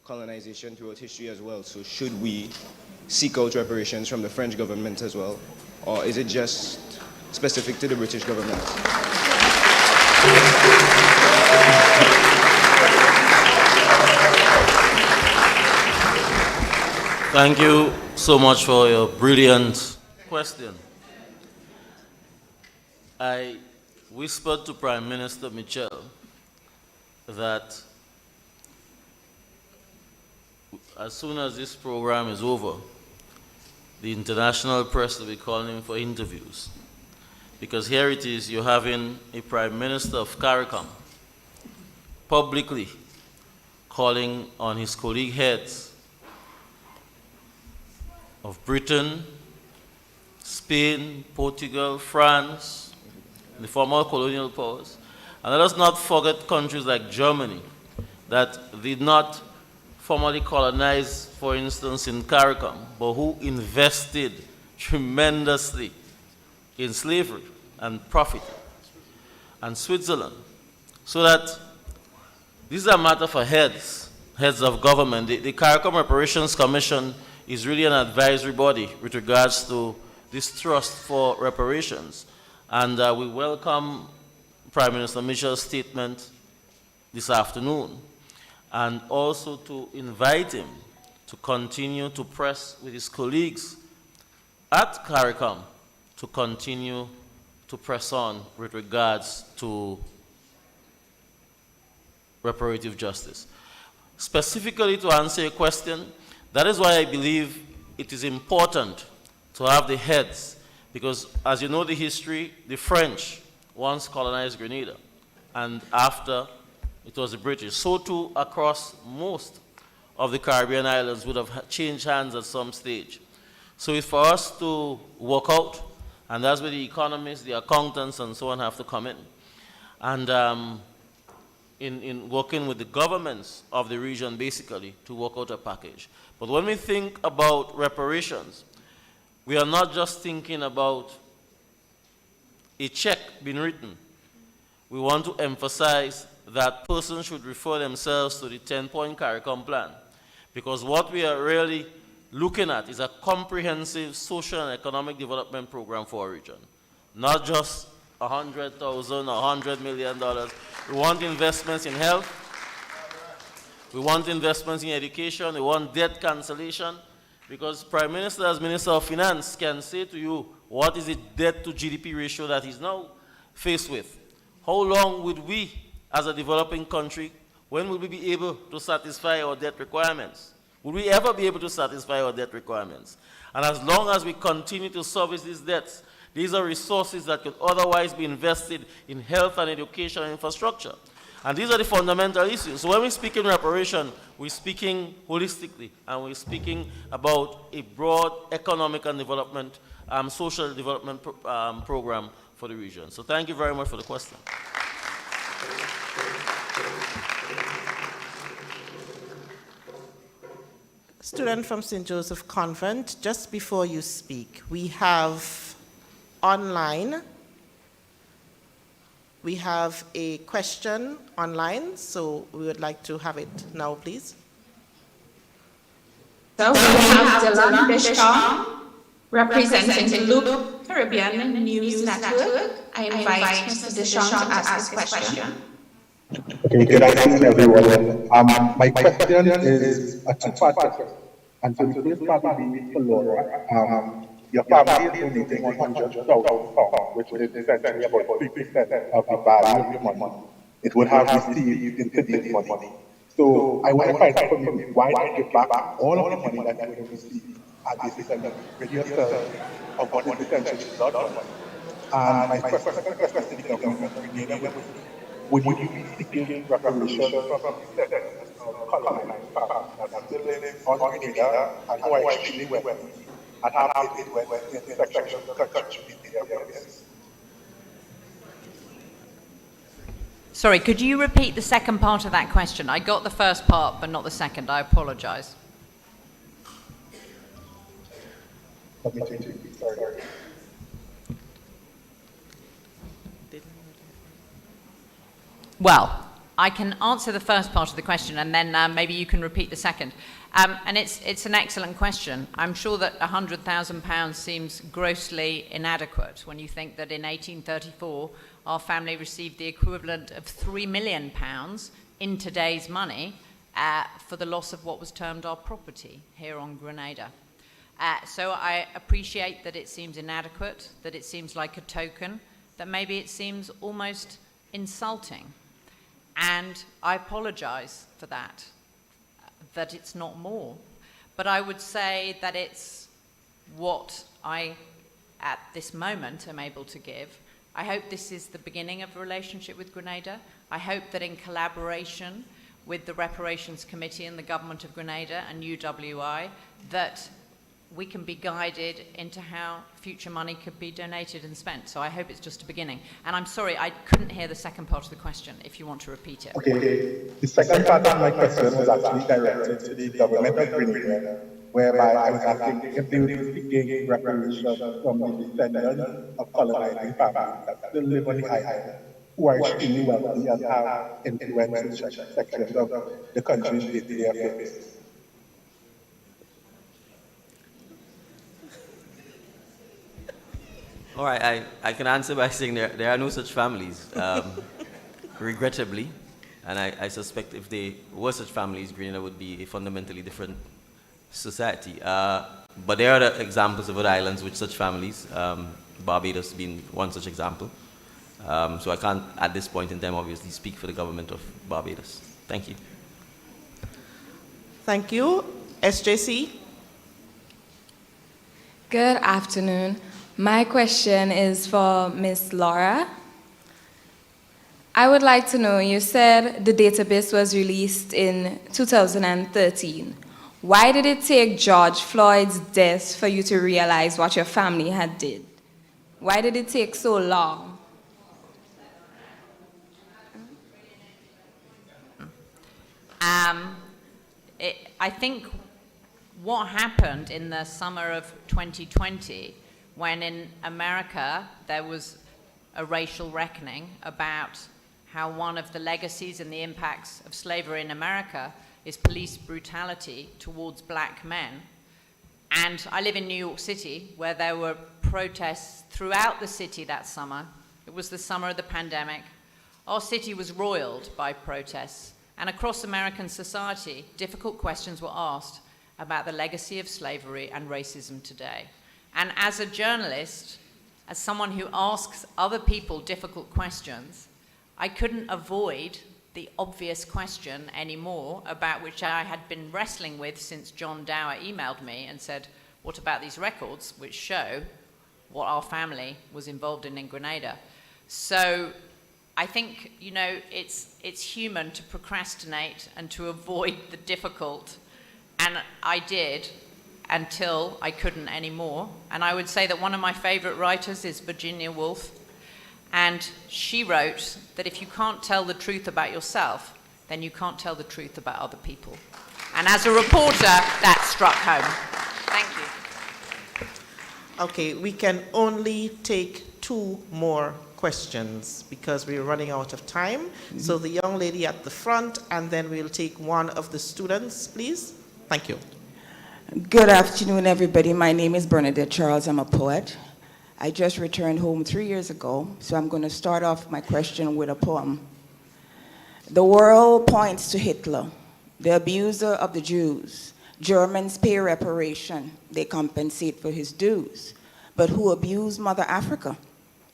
colonization throughout history as well. So should we seek out reparations from the French government as well? Or is it just specific to the British government? Thank you so much for your brilliant question. I whispered to Prime Minister Mitchell that as soon as this program is over, the international press will be calling him for interviews. Because here it is, you're having a Prime Minister of CARICOM publicly calling on his colleague heads of Britain, Spain, Portugal, France, the former colonial powers. And let us not forget countries like Germany that did not formally colonize, for instance, in CARICOM, but who invested tremendously in slavery and profited, and Switzerland. So that this is a matter for heads of government. The CARICOM Reparations Commission is really an advisory body with regards to this trust for reparations. And we welcome Prime Minister Mitchell's statement this afternoon, and also to invite him to continue to press with his colleagues at CARICOM to continue to press on with regards to reparative justice. Specifically to answer your question, that is why I believe it is important to have the heads, because as you know the history, the French once colonized Grenada, and after it was the British. So too across most of the Caribbean islands would have changed hands at some stage. So it's for us to work out, and that's where the economists, the accountants, and so on have to come in. And in working with the governments of the region, basically, to work out a package. But when we think about reparations, we are not just thinking about a check being written. We want to emphasize that persons should refer themselves to the 10-point CARICOM plan, because what we are really looking at is a comprehensive social and economic development program for our region. Not just $100,000 or $100 million. We want investments in health. We want investments in education. We want debt cancellation, because Prime Minister, as Minister of Finance, can say to you what is the debt to GDP ratio that he's now faced with. How long would we, as a developing country, when will we be able to satisfy our debt requirements? Will we ever be able to satisfy our debt requirements? And as long as we continue to service these debts, these are resources that could otherwise be invested in health and education and infrastructure. And these are the fundamental issues. So when we speak in reparation, we're speaking holistically, and we're speaking about a broad economic and development, social development program for the region. So thank you very much for the question. Student from St. Joseph Convent, just before you speak, we have online, we have a question online, so we would like to have it now, please. So we have Dylan Bishop representing the Loop Caribbean News Network. I invite Mr. Deschamps to ask this question. Okay, good afternoon, everyone. My question is a two-part question. And so the first part will be for Laura. Your family is donating £100,000, which is essentially about 3% of the value of your money. It would have received in today's money. So I want to find out from you, why not give back all of the money that you would have received at this essentially with yourself of what is essentially not money? And my second question to the government of Grenada would you be seeking reparations from the descendants of colonized families that still live on Grenada and who are extremely wealthy and have lived when the intersection of the country in their areas? Sorry, could you repeat the second part of that question? I got the first part, but not the second. I apologize. Let me change it. Sorry. Well, I can answer the first part of the question, and then maybe you can repeat the second. And it's an excellent question. I'm sure that £100,000 seems grossly inadequate when you think that in 1834 our family received the equivalent of £3 million in today's money for the loss of what was termed our property here on Grenada. So I appreciate that it seems inadequate, that it seems like a token, that maybe it seems almost insulting. And I apologize for that, that it's not more. But I would say that it's what I, at this moment, am able to give. I hope this is the beginning of a relationship with Grenada. I hope that in collaboration with the Reparations Committee and the Government of Grenada and UWI, that we can be guided into how future money could be donated and spent. So I hope it's just a beginning. And I'm sorry, I couldn't hear the second part of the question, if you want to repeat it. Okay, the second part of my question was actually directed to the government of Grenada, whereby I was asking if they would be seeking reparations from the descendants of colonizing families that still live on the island, who are extremely wealthy and have influence in sections of the country's day-to-day affairs. All right, I can answer by saying there are no such families, regrettably. And I suspect if there were such families, Grenada would be a fundamentally different society. But there are other examples of other islands with such families, Barbados being one such example. So I can't, at this point in time, obviously speak for the government of Barbados. Thank you. Thank you. SJC? Good afternoon. My question is for Ms. Laura. I would like to know, you said the database was released in 2013. Why did it take George Floyd's death for you to realize what your family had did? Why did it take so long? I think what happened in the summer of 2020, when in America there was a racial reckoning about how one of the legacies and the impacts of slavery in America is police brutality towards black men. And I live in New York City, where there were protests throughout the city that summer. It was the summer of the pandemic. Our city was roiled by protests. And across American society, difficult questions were asked about the legacy of slavery and racism today. And as a journalist, as someone who asks other people difficult questions, I couldn't avoid the obvious question anymore, about which I had been wrestling with since John Dower emailed me and said, what about these records which show what our family was involved in Grenada? So I think, you know, it's human to procrastinate and to avoid the difficult, and I did until I couldn't anymore. And I would say that one of my favorite writers is Virginia Woolf, and she wrote that if you can't tell the truth about yourself, then you can't tell the truth about other people. And as a reporter, that struck home. Thank you. Okay, we can only take 2 more questions because we're running out of time. So the young lady at the front, and then we'll take one of the students, please. Thank you. Good afternoon, everybody. My name is Bernadette Charles. I'm a poet. I just returned home 3 years ago, so I'm going to start off my question with a poem. The world points to Hitler, the abuser of the Jews. Germans pay reparation. They compensate for his dues. But who abused Mother Africa?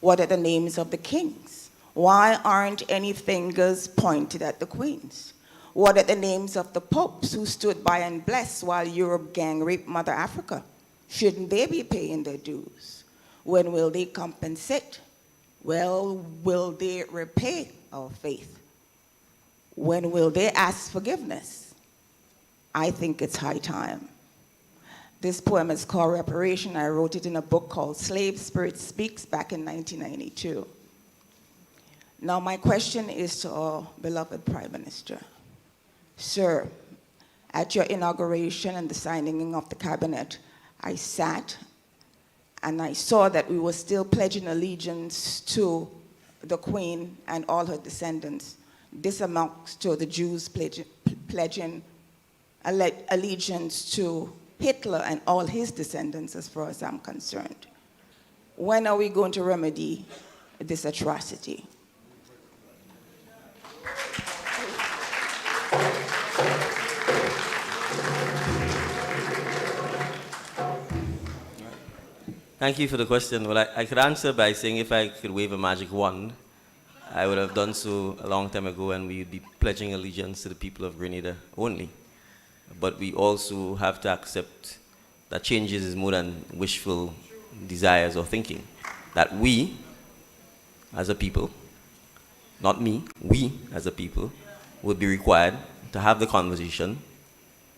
What are the names of the kings? Why aren't any fingers pointed at the queens? What are the names of the popes who stood by and blessed while Europe gang raped Mother Africa? Shouldn't they be paying their dues? When will they compensate? Well, will they repay our faith? When will they ask forgiveness? I think it's high time. This poem is called Reparation. I wrote it in a book called Slave Spirit Speaks back in 1992. Now my question is to our beloved Prime Minister. Sir, at your inauguration and the signing of the cabinet, I sat and I saw that we were still pledging allegiance to the Queen and all her descendants. this amounts to the Jews pledging allegiance to Hitler and all his descendants, as far as I'm concerned. When are we going to remedy this atrocity? Thank you for the question. Well, I could answer by saying if I could wave a magic wand, I would have done so a long time ago, and we would be pledging allegiance to the people of Grenada only. But we also have to accept that changes is more than wishful desires or thinking. That we, as a people, not me, we as a people, would be required to have the conversation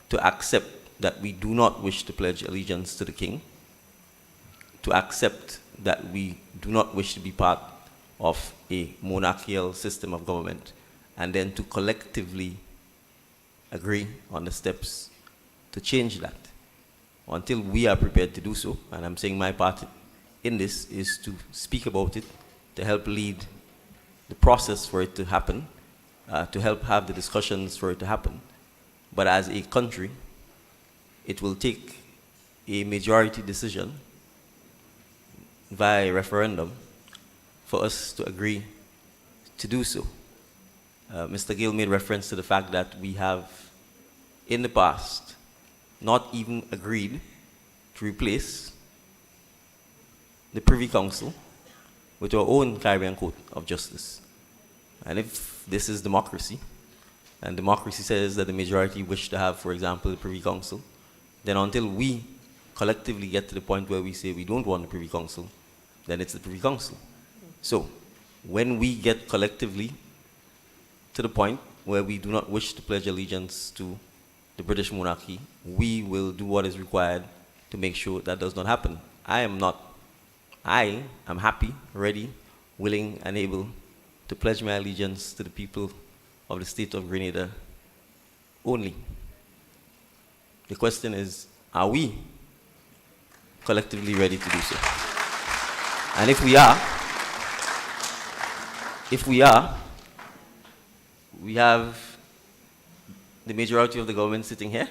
to accept that we do not wish to pledge allegiance to the king, to accept that we do not wish to be part of a monarchical system of government, and then to collectively agree on the steps to change that. Until we are prepared to do so, and I'm saying my part in this is to speak about it, to help lead the process for it to happen, to help have the discussions for it to happen. But as a country, it will take a majority decision via referendum for us to agree to do so. Mr. Gill made reference to the fact that we have, in the past, not even agreed to replace the Privy Council with our own Caribbean Court of Justice. And if this is democracy, and democracy says that the majority wish to have, for example, the Privy Council, then until we collectively get to the point where we say we don't want the Privy Council, then it's the Privy Council. So, when we get collectively to the point where we do not wish to pledge allegiance to the British monarchy, we will do what is required to make sure that does not happen. I am happy, ready, willing, and able to pledge my allegiance to the people of the state of Grenada only. The question is, are we collectively ready to do so? And if we are, we have the majority of the government sitting here.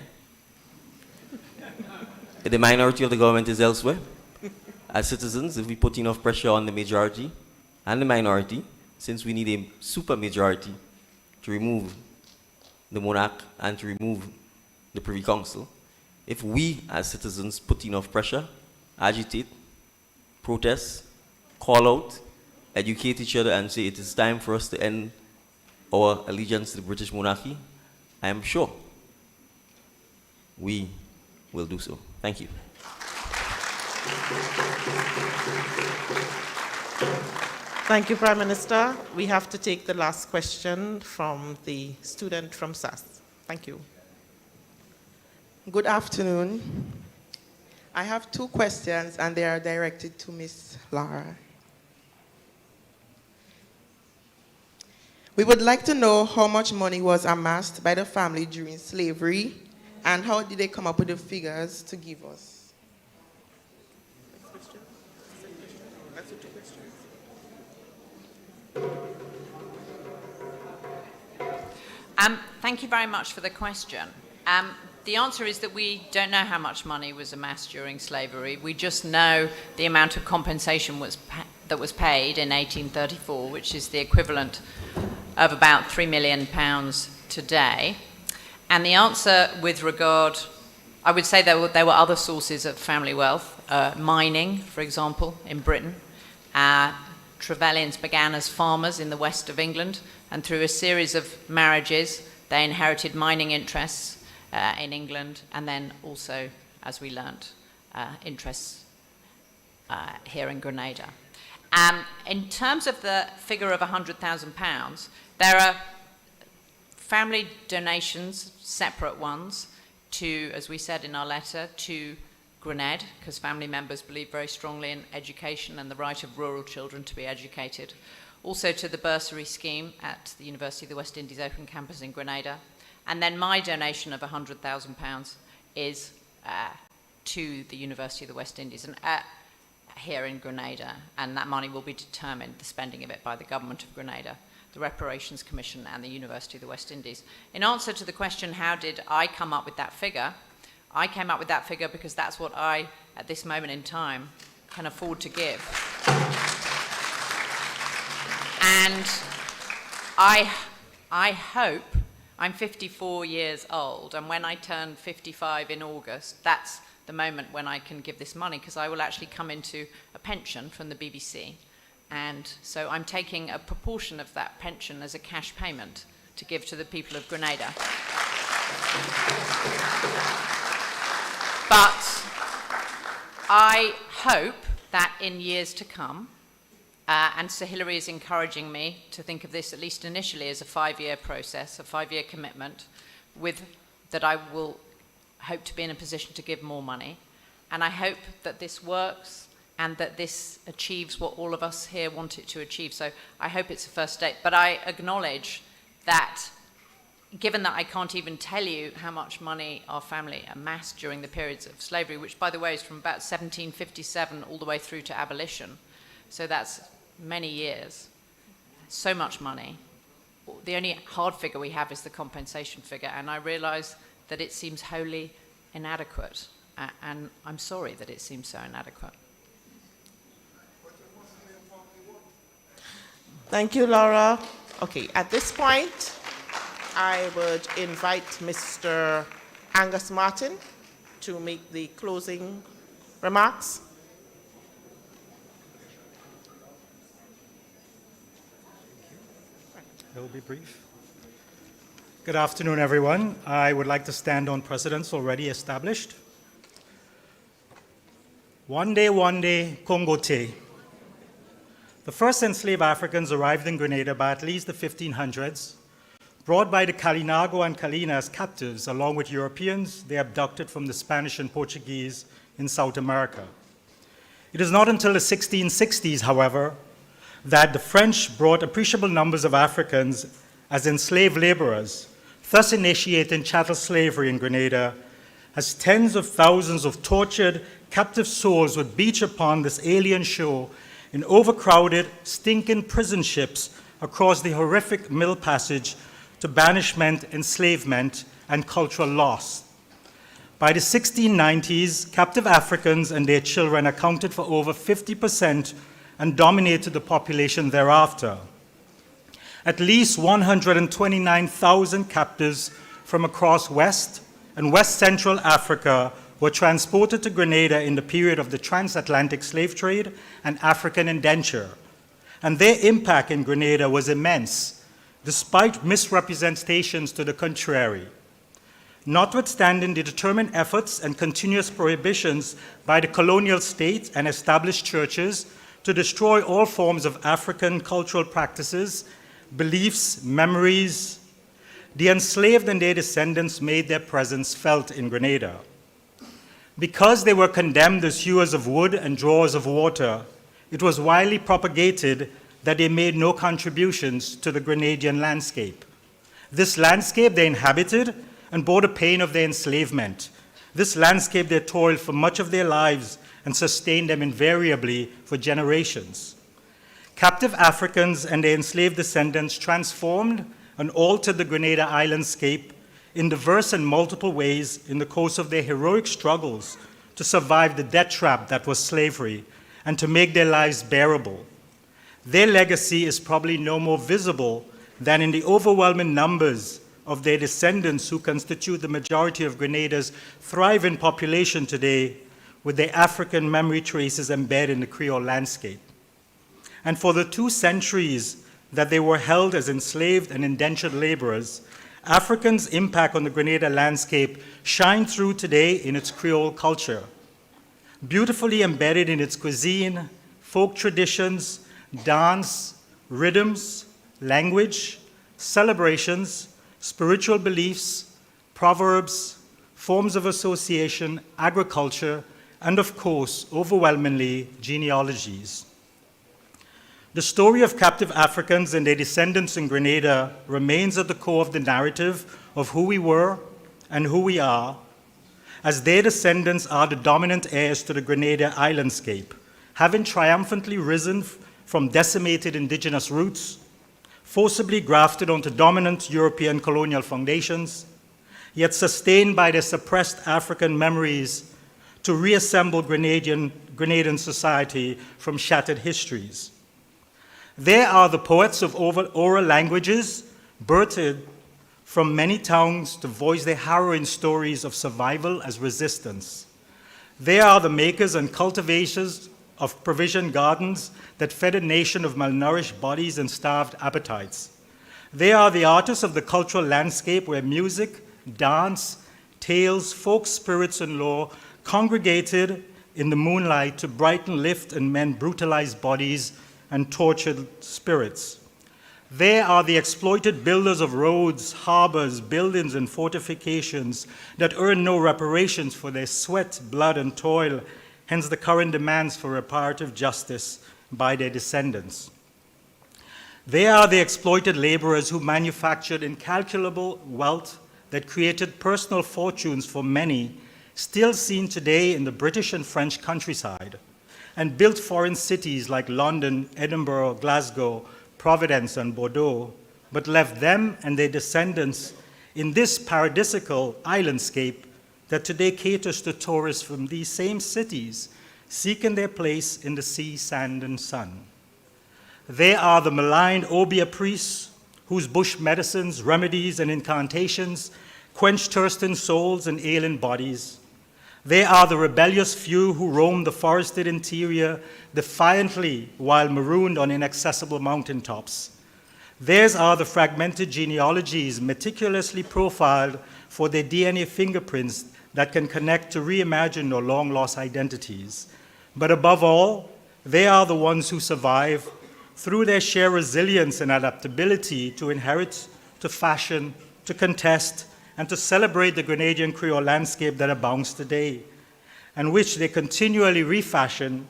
The minority of the government is elsewhere. As citizens, if we put enough pressure on the majority and the minority, since we need a super majority to remove the monarch and to remove the Privy Council, if we as citizens put enough pressure, agitate, protest, call out, educate each other and say it is time for us to end our allegiance to the British monarchy, I am sure we will do so. Thank you. Thank you, Prime Minister. We have to take the last question from the student from SAS. Thank you. Good afternoon. I have two questions, and they are directed to Ms. Lara. We would like to know how much money was amassed by the family during slavery, and how did they come up with the figures to give us? Next question. That's the two questions. Thank you very much for the question. The answer is that we don't know how much money was amassed during slavery. We just know the amount of compensation that was paid in 1834, which is the equivalent of about £3 million today. And the answer with regard, I would say there were other sources of family wealth, mining, for example, in Britain. Trevelyan's began as farmers in the west of England, and through a series of marriages, they inherited mining interests in England, and then also, as we learnt, interests here in Grenada. In terms of the figure of £100,000, there are family donations, separate ones, to, as we said in our letter, to Grenada, because family members believe very strongly in education and the right of rural children to be educated. Also to the bursary scheme at the University of the West Indies Open Campus in Grenada. And then my donation of £100,000 is to the University of the West Indies. And here in Grenada, and that money will be determined, the spending of it, by the government of Grenada, the Reparations Commission, and the University of the West Indies. In answer to the question, how did I come up with that figure? I came up with that figure because that's what I, at this moment in time, can afford to give. And I hope, I'm 54 years old, and when I turn 55 in August, that's the moment when I can give this money, because I will actually come into a pension from the BBC. And so I'm taking a proportion of that pension as a cash payment to give to the people of Grenada. But I hope that in years to come, and Sir Hilary is encouraging me to think of this, at least initially, as a 5-year process, a 5-year commitment, with that I will hope to be in a position to give more money. And I hope that this works and that this achieves what all of us here want it to achieve. So I hope it's a first step. But I acknowledge that, given that I can't even tell you how much money our family amassed during the periods of slavery, which, by the way, is from about 1757 all the way through to abolition, so that's many years, so much money. The only hard figure we have is the compensation figure, and I realize that it seems wholly inadequate, and I'm sorry that it seems so inadequate. Thank you, Laura. Okay, at this point, I would invite Mr. Angus Martin to make the closing remarks. I will be brief. Good afternoon, everyone. I would like to stand on precedents already established. One day, Congo Te. The first enslaved Africans arrived in Grenada by at least the 1500s. Brought by the Kalinago and Kalina as captives, along with Europeans, they abducted from the Spanish and Portuguese in South America. It is not until the 1660s, however, that the French brought appreciable numbers of Africans as enslaved laborers, thus initiating chattel slavery in Grenada, as tens of thousands of tortured, captive souls would beach upon this alien shore in overcrowded, stinking prison ships across the horrific Middle Passage to banishment, enslavement, and cultural loss. By the 1690s, captive Africans and their children accounted for over 50% and dominated the population thereafter. At least 129,000 captives from across West and West Central Africa were transported to Grenada in the period of the transatlantic slave trade and African indenture. And their impact in Grenada was immense, despite misrepresentations to the contrary. Notwithstanding the determined efforts and continuous prohibitions by the colonial state and established churches to destroy all forms of African cultural practices, beliefs, memories, the enslaved and their descendants made their presence felt in Grenada. Because they were condemned as hewers of wood and drawers of water, it was widely propagated that they made no contributions to the Grenadian landscape. This landscape they inhabited and bore the pain of their enslavement. This landscape they toiled for much of their lives and sustained them invariably for generations. Captive Africans and their enslaved descendants transformed and altered the Grenada islandscape in diverse and multiple ways in the course of their heroic struggles to survive the death trap that was slavery and to make their lives bearable. Their legacy is probably no more visible than in the overwhelming numbers of their descendants who constitute the majority of Grenada's thriving population today, with their African memory traces embedded in the Creole landscape. And for the 2 centuries that they were held as enslaved and indentured laborers, Africans' impact on the Grenada landscape shine through today in its Creole culture. Beautifully embedded in its cuisine, folk traditions, dance, rhythms, language, celebrations, spiritual beliefs, proverbs, forms of association, agriculture, and of course, overwhelmingly, genealogies. The story of captive Africans and their descendants in Grenada remains at the core of the narrative of who we were and who we are, as their descendants are the dominant heirs to the Grenada islandscape, having triumphantly risen from decimated indigenous roots, forcibly grafted onto dominant European colonial foundations, yet sustained by their suppressed African memories to reassemble Grenadian society from shattered histories. They are the poets of oral languages, birthed from many tongues to voice their harrowing stories of survival as resistance. They are the makers and cultivators of provision gardens that fed a nation of malnourished bodies and starved appetites. They are the artists of the cultural landscape where music, dance, tales, folk spirits, and lore congregated in the moonlight to brighten, lift, and mend brutalized bodies and tortured spirits. They are the exploited builders of roads, harbors, buildings, and fortifications that earn no reparations for their sweat, blood, and toil, hence the current demands for reparative justice by their descendants. They are the exploited laborers who manufactured incalculable wealth that created personal fortunes for many, still seen today in the British and French countryside, and built foreign cities like London, Edinburgh, Glasgow, Providence, and Bordeaux, but left them and their descendants in this paradisical islandscape that today caters to tourists from these same cities, seeking their place in the sea, sand, and sun. They are the maligned obeah priests whose bush medicines, remedies, and incantations quench thirsting souls and ailing bodies. They are the rebellious few who roam the forested interior defiantly while marooned on inaccessible mountaintops. Theirs are the fragmented genealogies meticulously profiled for their DNA fingerprints that can connect to reimagine or long-lost identities. But above all, they are the ones who survive through their sheer resilience and adaptability to inherit, to fashion, to contest, and to celebrate the Grenadian Creole landscape that abounds today, and which they continually refashion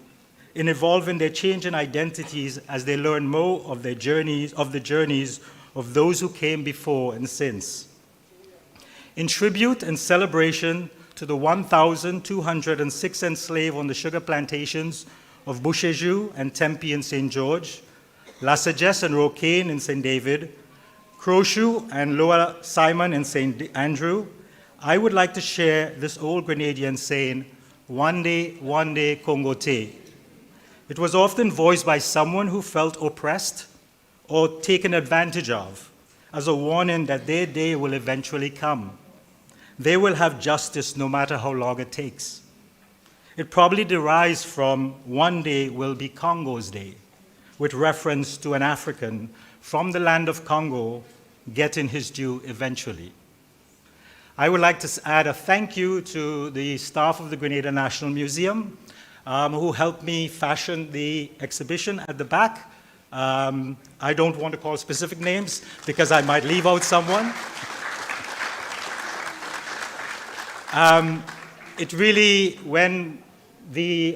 in evolving their changing identities as they learn more of their journeys, of the journeys of those who came before and since. In tribute and celebration to the 1,206 enslaved on the sugar plantations of Bouchejou and Tempe in St. George, La Sagesse and Rocaine in St. David, Crowshoe and Lower Simon in St. Andrew, I would like to share this old Grenadian saying, Wande Congo Te. It was often voiced by someone who felt oppressed or taken advantage of, as a warning that their day will eventually come. They will have justice no matter how long it takes. It probably derives from one day will be Congo's day, with reference to an African from the land of Congo getting his due eventually. I would like to add a thank you to the staff of the Grenada National Museum who helped me fashion the exhibition at the back. I don't want to call specific names because I might leave out someone. It really, when we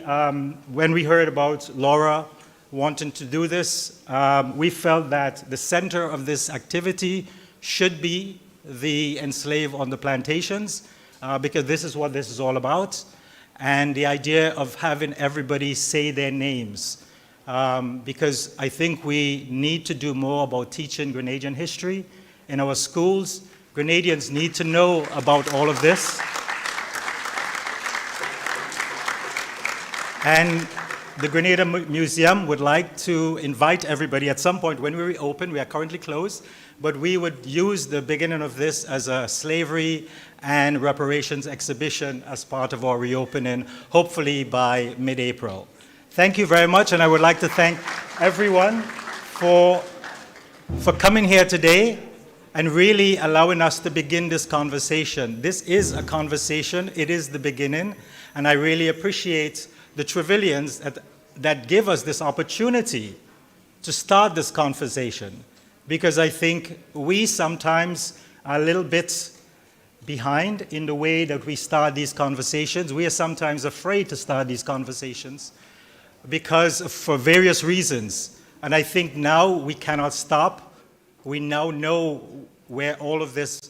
heard about Laura wanting to do this, we felt that the center of this activity should be the enslaved on the plantations, because this is what this is all about, and the idea of having everybody say their names, because I think we need to do more about teaching Grenadian history in our schools. Grenadians need to know about all of this. And the Grenada Museum would like to invite everybody at some point when we reopen. We are currently closed, but we would use the beginning of this as a slavery and reparations exhibition as part of our reopening, hopefully by mid-April. Thank you very much, and I would like to thank everyone for coming here today and really allowing us to begin this conversation. This is a conversation. It is the beginning, and I really appreciate the Trevilians that give us this opportunity to start this conversation, because I think we sometimes are a little bit behind in the way that we start these conversations. We are sometimes afraid to start these conversations because for various reasons. And I think now we cannot stop. We now know where all of this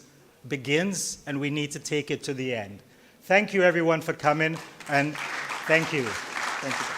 begins, and we need to take it to the end. Thank you, everyone, for coming, and thank you. Thank you.